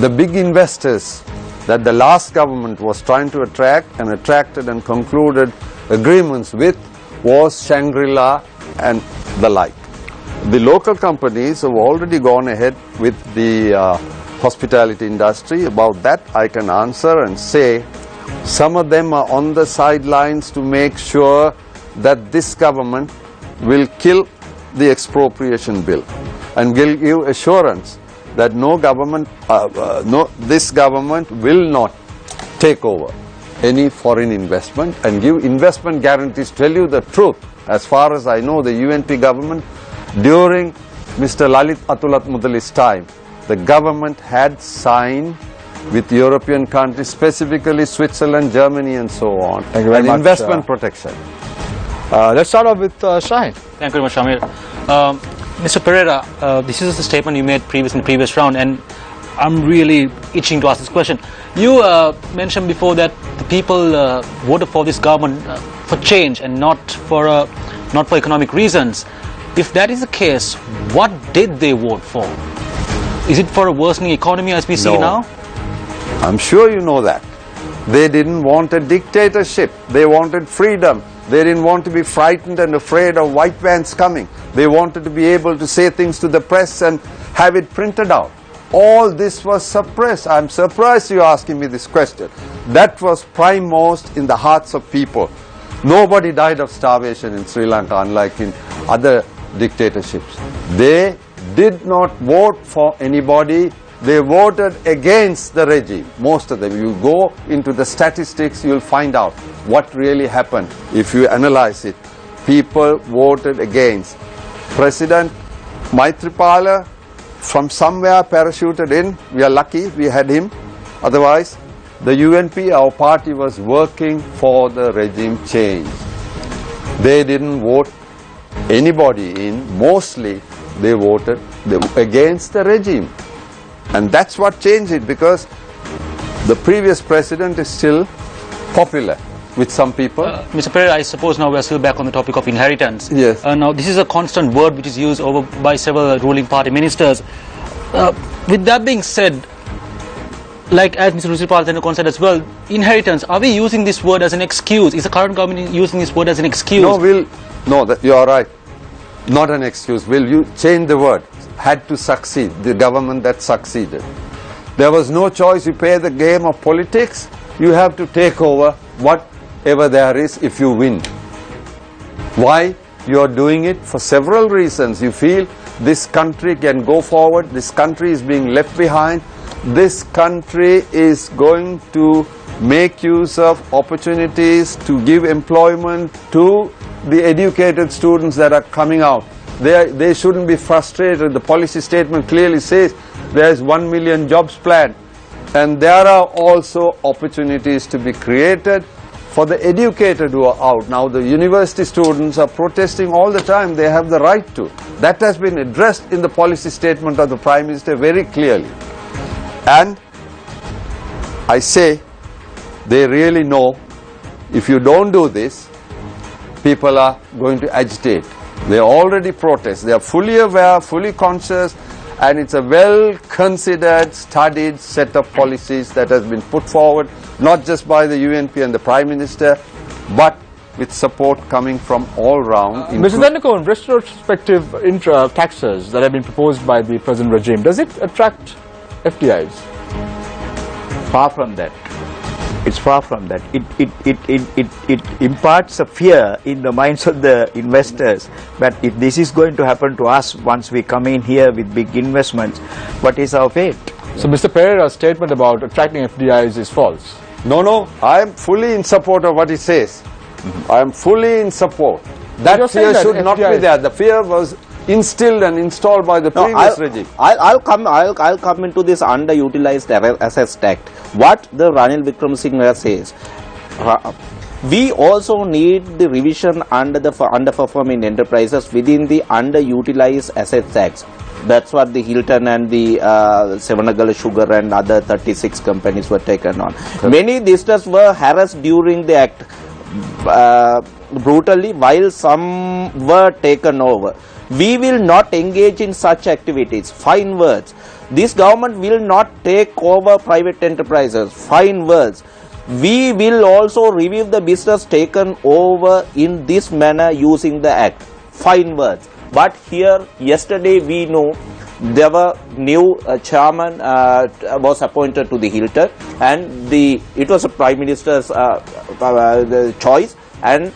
The big investors that the last government was trying to attract and attracted and concluded agreements with was Shangri-La and the like. The local companies have already gone ahead with the hospitality industry. About that I can answer and say Some of them are on the sidelines to make sure that this government will kill the expropriation bill and will give assurance that this government will not take over any foreign investment and give investment guarantees. Tell you the truth, as far as I know, the UNP government during Mr. Lalit Atulathmudali's time, the government had signed with European countries, specifically Switzerland, Germany and so on, Thank you very much, investment protection. Let's start off with Shaheen. Thank you very much, Shamir. Mr. Pereira, this is a statement you made in the previous round, and I'm really itching to ask this question. You mentioned before that the people voted for this government for change and not for economic reasons. If that is the case, what did they vote for? Is it for a worsening economy as we see now? I'm sure you know that. They didn't want a dictatorship. They wanted freedom. They didn't want to be frightened and afraid of white vans coming. They wanted to be able to say things to the press and have it printed out. All this was suppressed. I'm surprised you're asking me this question. That was primemost in the hearts of people. Nobody died of starvation in Sri Lanka, unlike in other dictatorships. They did not vote for anybody. They voted against the regime, most of them. You go into the statistics, you'll find out what really happened. If you analyze it, people voted against. President Maitripala from somewhere parachuted in. We are lucky we had him. Otherwise, the UNP, our party, was working for the regime change. They didn't vote anybody in. Mostly they voted against the regime. And that's what changed it, because the previous president is still popular with some people. Mr. Pereira, I suppose now we are still back on the topic of inheritance. Yes. Now this is a constant word which is used over by several ruling party ministers. With that being said, like as Mr. Rusiripala said as well, inheritance, are we using this word as an excuse? Is the current government using this word as an excuse? No, you are right. Not an excuse. Will you change the word? Had to succeed, the government that succeeded. There was no choice. You play the game of politics, you have to take over whatever there is if you win. Why? You are doing it for several reasons. You feel this country can go forward, this country is being left behind, this country is going to make use of opportunities to give employment to the educated students that are coming out. They shouldn't be frustrated. The policy statement clearly says there is 1 million jobs planned, and there are also opportunities to be created for the educated who are out. Now the university students are protesting all the time. They have the right to. That has been addressed in the policy statement of the Prime Minister very clearly. And I say they really know if you don't do this, people are going to agitate. They already protest. They are fully aware, fully conscious, and it's a well-considered, studied set of policies that has been put forward, not just by the UNP and the Prime Minister, but with support coming from all round. Mr. Tendukon, retrospective taxes that have been proposed by the present regime, does it attract FDIs? Far from that. It's far from that. It imparts a fear in the minds of the investors that if this is going to happen to us once we come in here with big investments, what is our fate? So Mr. Pereira's statement about attracting FDIs is false. No, I am fully in support of what he says. I am fully in support. That fear should not be there. The fear was instilled and installed by the previous regime. I'll come into this underutilized assets tax. What the Ranil Wickremesinghe says, we also need the revision under the underperforming enterprises within the underutilized assets tax. That's what the Hilton and the Sevanagal Sugar and other 36 companies were taken on. Many disasters were harassed during the act brutally, while some were taken over. We will not engage in such activities. Fine words. This government will not take over private enterprises. Fine words. We will also review the business taken over in this manner using the act. Fine words. But here, yesterday we know there were new chairman was appointed to the Hilton, and it was a Prime Minister's the choice, and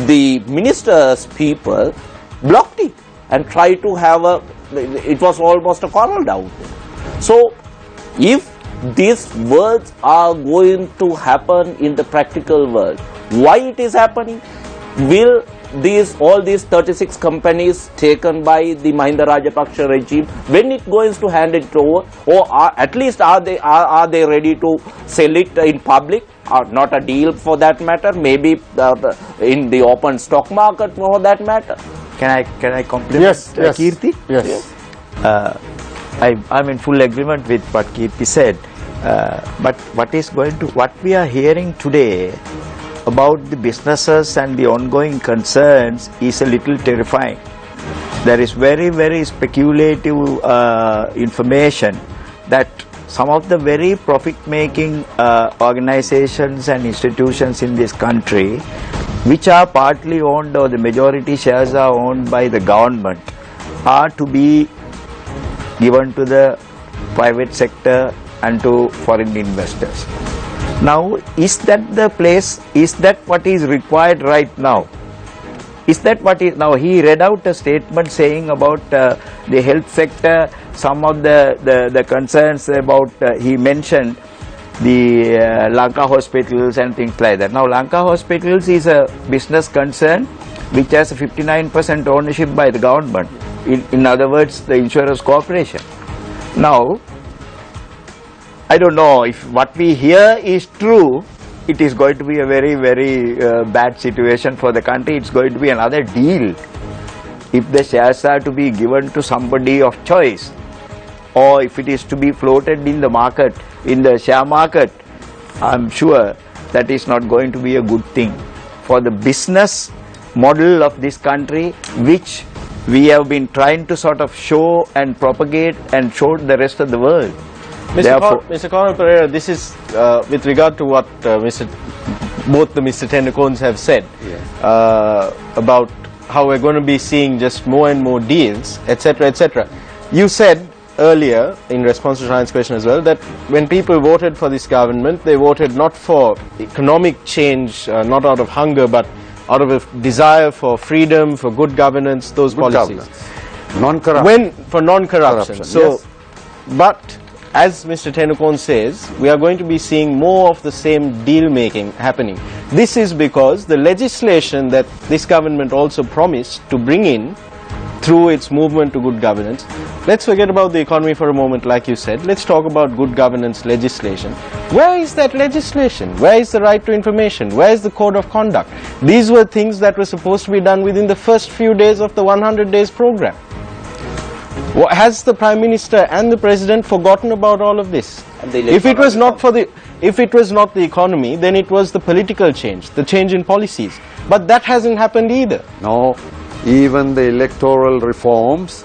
the minister's people blocked it and tried to have it was almost a quarrel down there. So if these words are going to happen in the practical world, why it is happening? Will all these 36 companies taken by the Mahinda Rajapaksa regime, when it goes to hand it over, or at least are they ready to sell it in public, or not a deal for that matter, maybe in the open stock market for that matter? Can I compliment Yes, yes. Kirti? Yes. I'm in full agreement with what Kirti said. But what we are hearing today about the businesses and the ongoing concerns is a little terrifying. There is very, very speculative information that some of the very profit-making organizations and institutions in this country, which are partly owned or the majority shares are owned by the government, are to be given to the private sector and to foreign investors. Now, is that the place, is that what is required right now? Is that what is, now he read out a statement saying about the health sector, some of the concerns about, he mentioned the Lanka hospitals and things like that. Now, Lanka hospitals is a business concern which has a 59% ownership by the government. In other words, the insurance corporation. Now, I don't know if what we hear is true. It is going to be a very, very bad situation for the country. It's going to be another deal if the shares are to be given to somebody of choice, or if it is to be floated in the market, in the share market. I'm sure that is not going to be a good thing for the business model of this country, which we have been trying to sort of show and propagate and show the rest of the world. Mr. Conrad Pereira, this is with regard to what both the Mr. Tennakoons have said about how we're going to be seeing just more and more deals, etc., etc. You said earlier, in response to Ryan's question as well, that when people voted for this government, they voted not for economic change, not out of hunger, but out of a desire for freedom, for good governance, those policies. Non-corruption. For non-corruption. So, yes. But as Mr. Tennakoon says, we are going to be seeing more of the same deal-making happening. This is because the legislation that this government also promised to bring in through its movement to good governance. Let's forget about the economy for a moment, like you said. Let's talk about good governance legislation. Where is that legislation? Where is the right to information? Where is the code of conduct? These were things that were supposed to be done within the first few days of the 100 days program. Has the Prime Minister and the President forgotten about all of this? If it was not the economy, then it was the political change, the change in policies. But that hasn't happened either. No, even the electoral reforms.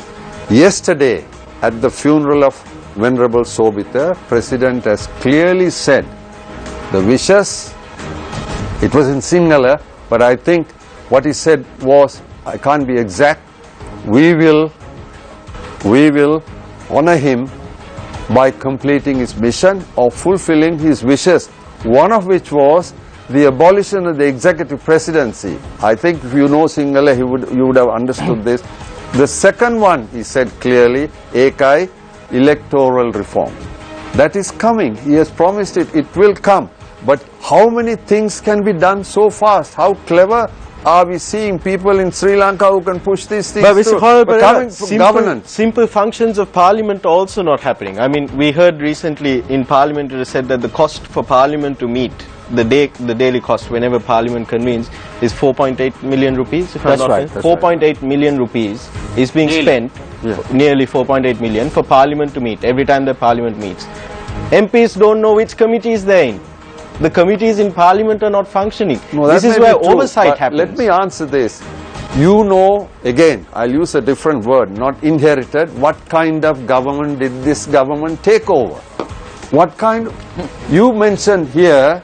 Yesterday, at the funeral of Venerable Sobitha, President has clearly said the wishes, it was in Sinhala, but I think what he said was, I can't be exact, we will honor him by completing his mission or fulfilling his wishes, one of which was the abolition of the executive presidency. I think if you know Sinhala, you would have understood this. The second one, he said clearly, Ekai, electoral reform. That is coming. He has promised it. It will come. But how many things can be done so fast? How clever are we seeing people in Sri Lanka who can push these things through? But coming from governance. Simple functions of parliament are also not happening. I mean, we heard recently in parliament it is said that the cost for parliament to meet, the daily cost whenever parliament convenes, is 4.8 million rupees, if I'm not mistaken. 4.8 million rupees is being spent, nearly 4.8 million, for parliament to meet, every time the parliament meets. MPs don't know which committees they're in. The committees in parliament are not functioning. No, this is where oversight happens. Let me answer this. You know, again, I'll use a different word, not inherited. What kind of government did this government take over? What kind of, you mentioned here,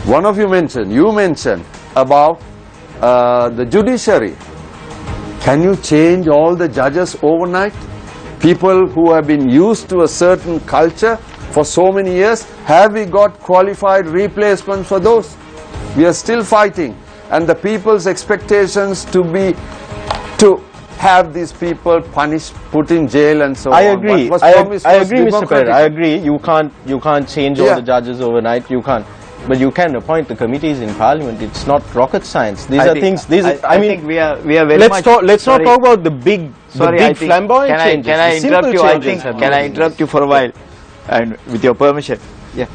one of you mentioned about the judiciary. Can you change all the judges overnight? People who have been used to a certain culture for so many years, have we got qualified replacements for those? We are still fighting, and the people's expectations to have these people punished, put in jail and so I on. agree. What was I promised was agree, Mr. democratic. Pereira. I agree. You can't change all Yeah. the judges overnight. You can't. But you can appoint the committees in Parliament. It's not rocket science. These are things. I mean, think we are very let's much. talk. Let's sorry, not talk about the big I think- flamboyant changes. Can I The simple interrupt you? I changes think. have Can not I been interrupt you for a while? And with your permission. Yeah.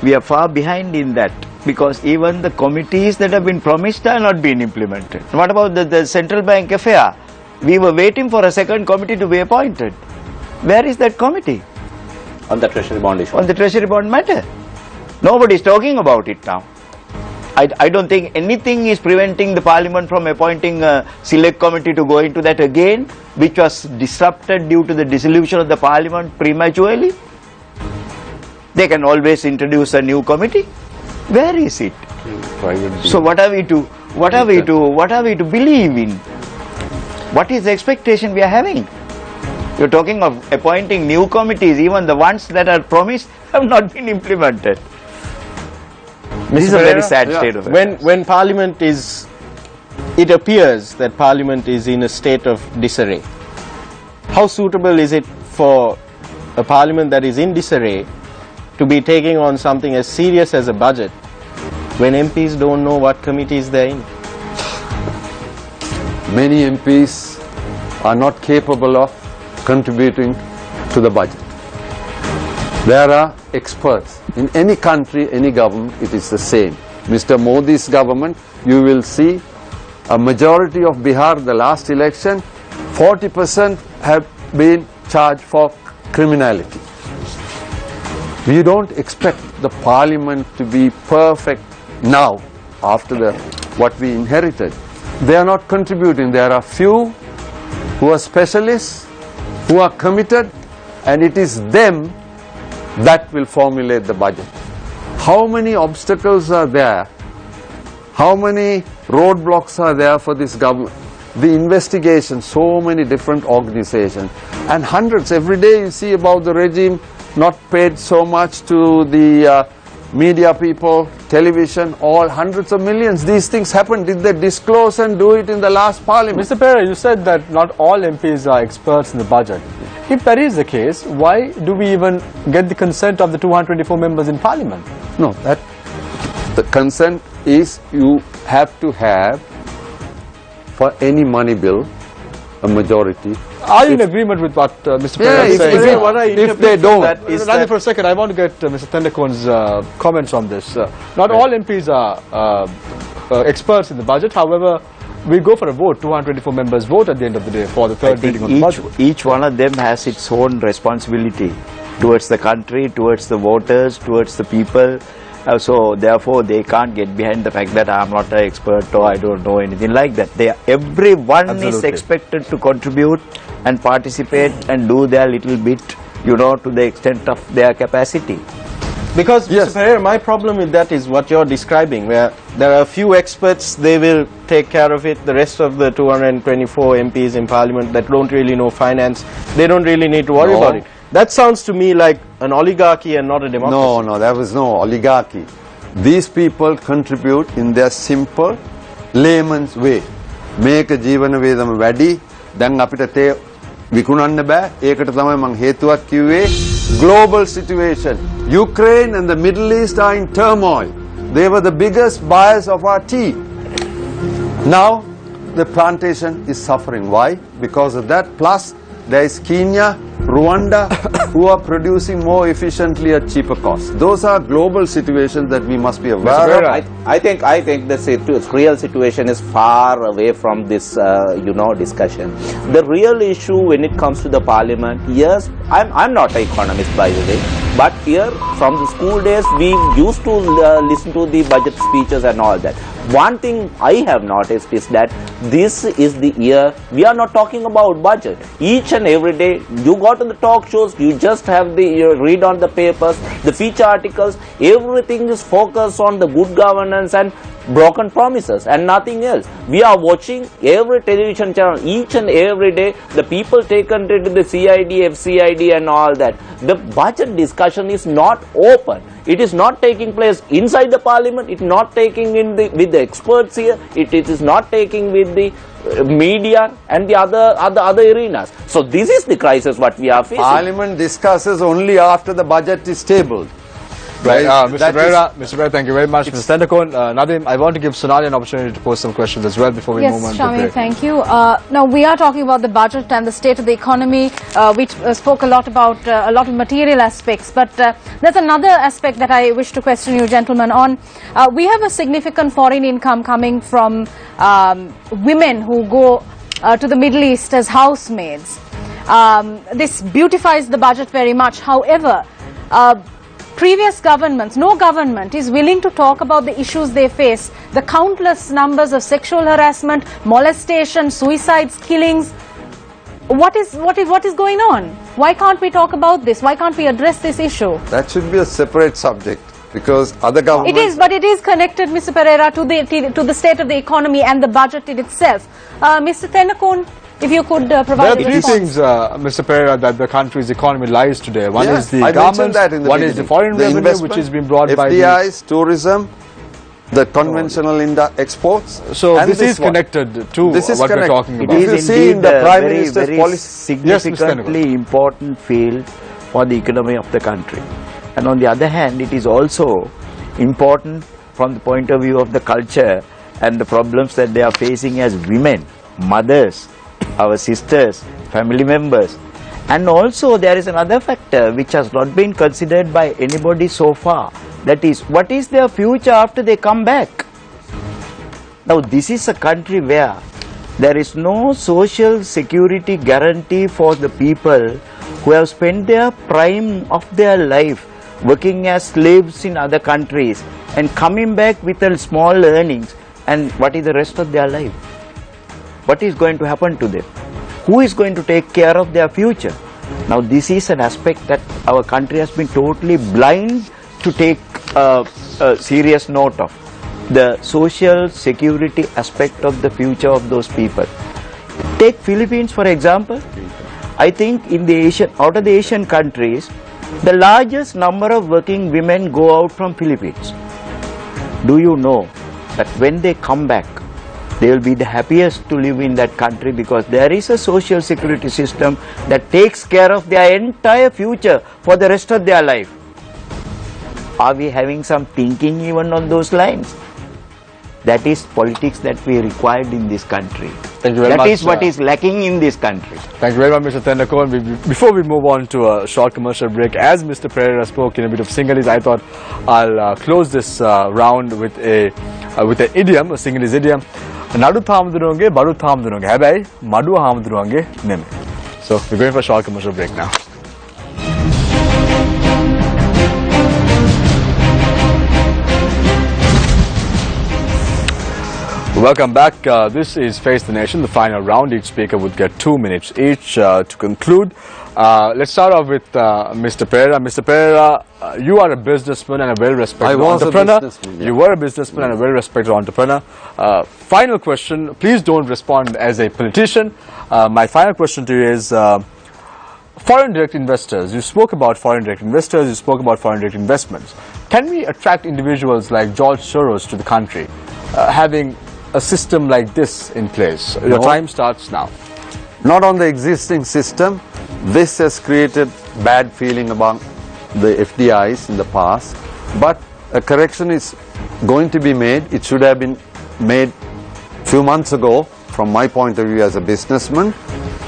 We are far behind in that, because even the committees that have been promised are not being implemented. What about the central bank affair? We were waiting for a second committee to be appointed. Where is that committee On the treasury bond issue. on the treasury bond matter? Nobody is talking about it now. I don't think anything is preventing the parliament from appointing a select committee to go into that again, which was disrupted due to the dissolution of the parliament prematurely. They can always introduce a new committee. Where is it? So what are we to believe in? What is the expectation we are having? You're talking of appointing new committees, even the ones that are promised have not been implemented. This is a very sad state of affairs. When Parliament is, it appears that Parliament is in a state of disarray. How suitable is it for a Parliament that is in disarray to be taking on something as serious as a budget when MPs don't know what committees they're in? Many MPs are not capable of contributing to the budget. There are experts. In any country, any government, it is the same. Mr. Modi's government, you will see a majority of Bihar, the last election, 40% have been charged for criminality. We don't expect the parliament to be perfect now, after what we inherited. They are not contributing. There are few who are specialists, who are committed, and it is them that will formulate the budget. How many obstacles are there? How many roadblocks are there for this government? The investigation, so many different organizations, and hundreds. Every day you see about the regime not paid so much to the media people, television, all hundreds of millions. These things happen. Did they disclose and do it in the last parliament? Mr. Pereira, you said that not all MPs are experts in the budget. If that is the case, why do we even get the consent of the 224 members in Parliament? No, that the consent is you have to have, for any money bill, a majority. Are you in agreement with what Mr. Pereira is saying? If they don't, Randy, for a second, I want to get Mr. Tendakon's comments on this. Not all MPs are experts in the budget. However, we go for a vote. 224 members vote at the end of the day for the third reading of the budget. Each one of them has its own responsibility towards the country, towards the voters, towards the people. So therefore they can't get behind the fact that I'm not an expert or I don't know anything like that. Everyone is expected to contribute and participate and do their little bit, to the extent of their capacity. Because, Yes. Mr. Pereira, my problem with that is what you're describing, where there are a few experts, they will take care of it. The rest of the 224 MPs in Parliament that don't really know finance, they don't really need to worry No. about it. That sounds to me like an oligarchy and not a democracy. No, there was no oligarchy. These people contribute in their simple layman's way. මේක ජීවන වේදම වැඩි. දැන් අපිට තේ විකුණන්න බෑ. ඒකට තමයි මම හේතුවක් කිව්වේ. Global situation. Ukraine and the Middle East are in turmoil. They were the biggest buyers of our tea. Now the plantation is suffering. Why? Because of that. Plus there is Kenya, Rwanda, who are producing more efficiently at cheaper costs. Those are global situations that we must be aware of. I think the real situation is far away from this, discussion. The real issue when it comes to the parliament, yes, I'm not an economist by the way, but here from the school days we used to listen to the budget speeches and all that. One thing I have noticed is that this is the year we are not talking about budget. Each and every day you go to the talk shows, you just have you read on the papers, the feature articles, everything is focused on the good governance and broken promises and nothing else. We are watching every television channel, each and every day, the people taken to the CID, FCID and all that. The budget discussion is not open. It is not taking place inside the parliament, it is not taking with the experts here, it is not taking with the media and the other arenas. So this is the crisis what we are facing. Parliament discusses only after the budget is tabled. Right, Mr. Pereira, thank you very much. Mr. Tendakon, Nadim, I want to give Sonali an opportunity to pose some questions as well before we move on Yes, to Shami, break. thank you. Now, we are talking about the budget and the state of the economy. We spoke a lot about a lot of material aspects, but there's another aspect that I wish to question you, gentlemen, on. We have a significant foreign income coming from women who go to the Middle East as housemaids. This beautifies the budget very much. However, previous governments, no government is willing to talk about the issues they face, the countless numbers of sexual harassment, molestation, suicides, killings. What is going on? Why can't we talk about this? Why can't we address this issue? That should be a separate subject, because other governments... It is, but it is connected, Mr. Pereira, to the state of the economy and the budget in itself. Mr. Tendakon, if you could There provide are a three response. things, Mr. Pereira, that the country's economy lies today. One Yeah, is the I mentioned government, that in the one is the beginning. foreign The revenue, investment, which has been brought by the... FDIs, tourism, the conventional exports. So and this is one. connected to This is what we're connected. talking It about. If is you see in indeed the a Prime very, Minister's very policy... significantly important field for the economy of the country. And on the other hand, it is also important from the point of view of the culture and the problems that they are facing as women, mothers, our sisters, family members. And also there is another factor which has not been considered by anybody so far. That is, what is their future after they come back? Now this is a country where there is no social security guarantee for the people who have spent their prime of their life working as slaves in other countries and coming back with a small earnings, and what is the rest of their life? What is going to happen to them? Who is going to take care of their future? Now this is an aspect that our country has been totally blind to take a serious note of. The social security aspect of the future of those people. Take Philippines for example. I think in the out of the Asian countries, the largest number of working women go out from Philippines. Do you know that when they come back, they will be the happiest to live in that country, because there is a social security system that takes care of their entire future for the rest of their life. Are we having some thinking even on those lines? That is politics that we required in this country. Thank you very much. That is what is lacking in this country. Thank you very much, Mr. Tendakon. Before we move on to a short commercial break, as Mr. Pereira spoke in a bit of Sinhalese, I thought I'll close this round with an idiom, a Sinhalese idiom. Nadu thamdurunge, baru thamdurunge. Habai, madu hamdurunge, neme. So we're going for a short commercial break now. Welcome back. This is Face the Nation, the final round. Each speaker would get 2 minutes each to conclude. Let's start off with Mr. Pereira. Mr. Pereira, you are a businessman and a well-respected entrepreneur. You were a businessman and a well-respected entrepreneur. Final question, please don't respond as a politician. My final question to you is, foreign direct investors, you spoke about foreign direct investors, you spoke about foreign direct investments. Can we attract individuals like George Soros to the country, having a system like this in place? Your time starts now. Not on the existing system. This has created bad feeling among the FDIs in the past, but a correction is going to be made. It should have been made few months ago from my point of view as a businessman.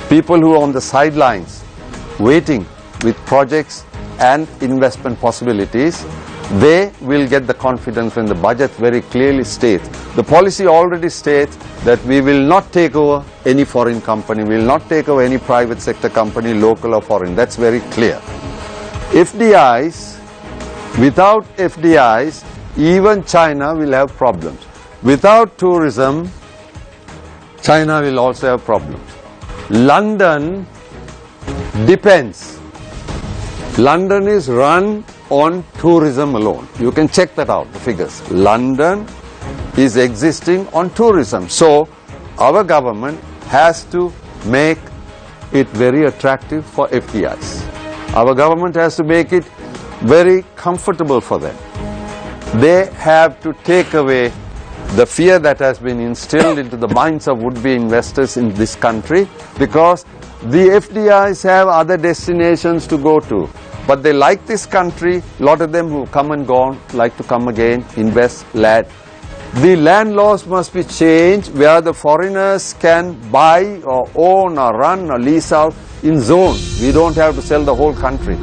People who are on the sidelines waiting with projects and investment possibilities, they will get the confidence when the budget very clearly states. The policy already states that we will not take over any foreign company, we will not take over any private sector company, local or foreign. That's very clear. FDIs, without FDIs, even China will have problems. Without tourism, China will also have problems. London depends. London is run on tourism alone. You can check that out, the figures. London is existing on tourism. So our government has to make it very attractive for FDIs. Our government has to make it very comfortable for them. They have to take away the fear that has been instilled into the minds of would-be investors in this country, because the FDIs have other destinations to go to. But they like this country. A lot of them who come and gone like to come again, invest, land. The land laws must be changed where the foreigners can buy or own or run or lease out in zones. We don't have to sell the whole country.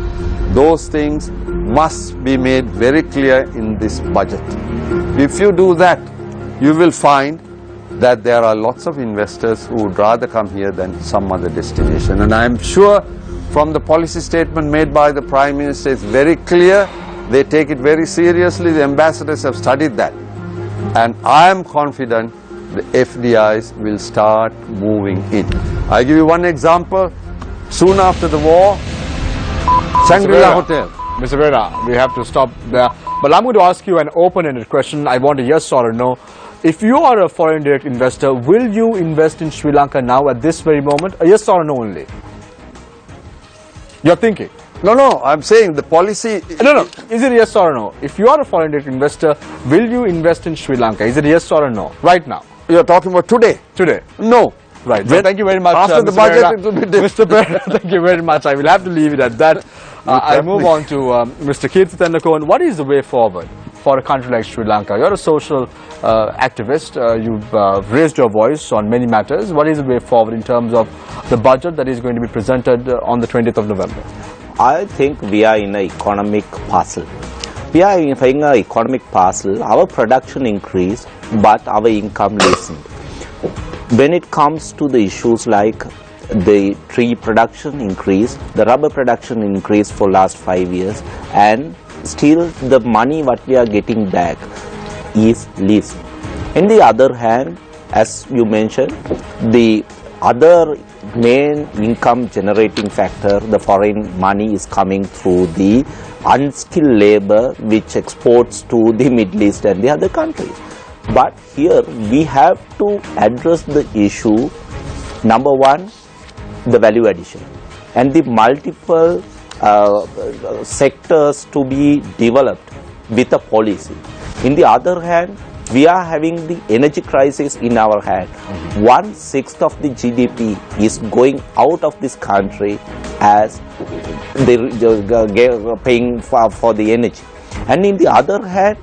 Those things must be made very clear in this budget. If you do that, you will find that there are lots of investors who would rather come here than some other destination. And I am sure from the policy statement made by the Prime Minister, it's very clear. They take it very seriously. The ambassadors have studied that. And I am confident the FDIs will start moving in. I give you one example. Soon after the war, Shangri-La Hotel. Mr. Pereira, we have to stop there. But I'm going to ask you an open-ended question. I want a yes or a no. If you are a foreign direct investor, will you invest in Sri Lanka now at this very moment? A yes or a no only? You're thinking? No, I'm saying the policy... No. Is it a yes or a no? If you are a foreign direct investor, will you invest in Sri Lanka? Is it a yes or a no? Right now. You're talking about today? Today. No. Right. So thank you very much. After the Mr. budget, Pereira. it will be different. Mr. Pereira, thank you very much. I will have to leave it at that. I move on to Mr. Kirti Tendakon. What is the way forward for a country like Sri Lanka? You're a social activist. You've raised your voice on many matters. What is the way forward in terms of the budget that is going to be presented on the 20th of November? I think we are in an economic puzzle. We are in an economic puzzle. Our production increased, but our income lessened. When it comes to the issues like the tree production increased, the rubber production increased for last 5 years, and still the money what we are getting back is less. On the other hand, as you mentioned, the other main income generating factor, the foreign money is coming through the unskilled labor which exports to the Middle East and the other countries. But here we have to address the issue, number one, the value addition and the multiple sectors to be developed with a policy. In the other hand, we are having the energy crisis in our hand. 1/6 of the GDP is going out of this country as they paying for the energy. And in the other hand,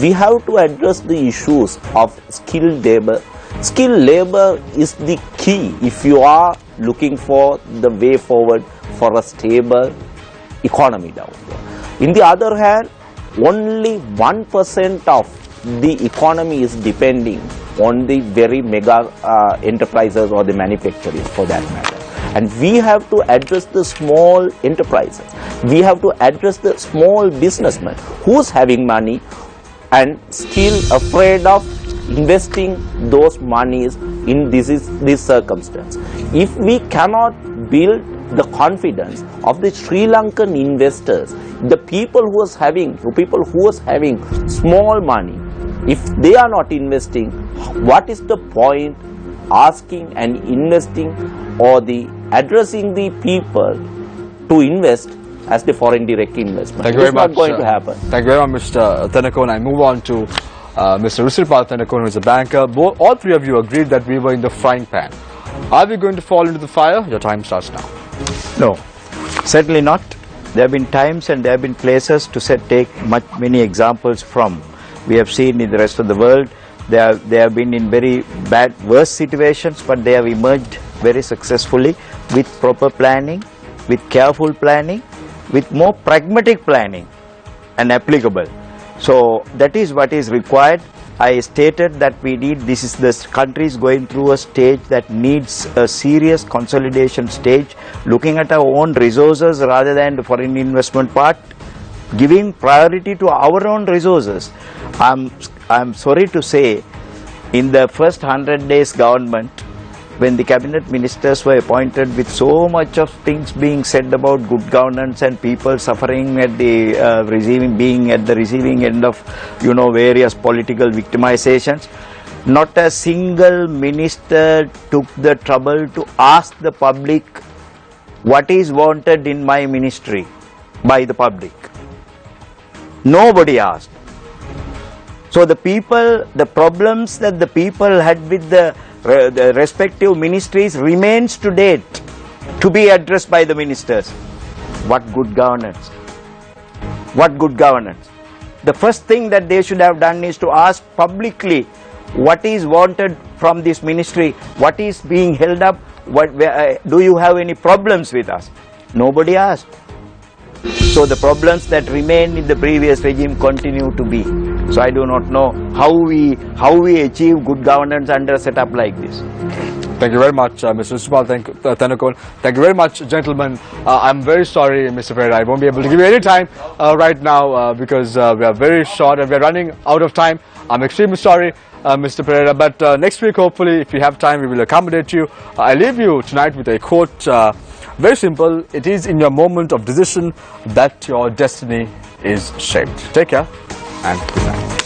we have to address the issues of skilled labor. Skilled labor is the key if you are looking for the way forward for a stable economy down there. In the other hand, only 1% of the economy is depending on the very mega enterprises or the manufacturers for that matter. And we have to address the small enterprises. We have to address the small businessmen who's having money and still afraid of investing those monies in this circumstance. If we cannot build the confidence of the Sri Lankan investors, the people who is having small money, if they are not investing, what is the point asking and investing or the addressing the people to invest as the foreign direct investment? Thank you very much. It's not going to happen. Thank you very much, Mr. Tendakon. I move on to Mr. Rusiripal Tendakon, who is a banker. All three of you agreed that we were in the frying pan. Are we going to fall into the fire? Your time starts now. No, certainly not. There have been times and there have been places to take many examples from. We have seen in the rest of the world, they have been in very worse situations, but they have emerged very successfully with proper planning, with careful planning, with more pragmatic planning and applicable. So that is what is required. I stated that this country is going through a stage that needs a serious consolidation stage, looking at our own resources rather than the foreign investment part, giving priority to our own resources. I'm sorry to say, in the first 100 days government, when the cabinet ministers were appointed with so much of things being said about good governance and people suffering at the being at the receiving end of, you know, various political victimizations, not a single minister took the trouble to ask the public what is wanted in my ministry by the public. Nobody asked. So the people, the problems that the people had with the respective ministries remains to date to be addressed by the ministers. What good governance? What good governance? The first thing that they should have done is to ask publicly what is wanted from this ministry, what is being held up, do you have any problems with us? Nobody asked. So the problems that remained in the previous regime continue to be. So I do not know how we achieve good governance under a setup like this. Thank you very much, Mr. Rusiripala Thennakoon. Thank you very much, gentlemen. I'm very sorry, Mr. Pereira, I won't be able to give you any time right now because we are very short and we are running out of time. I'm extremely sorry, Mr. Pereira, but next week, hopefully, if you have time, we will accommodate you. I leave you tonight with a quote. Very simple. It is in your moment of decision that your destiny is shaped. Take care and good night.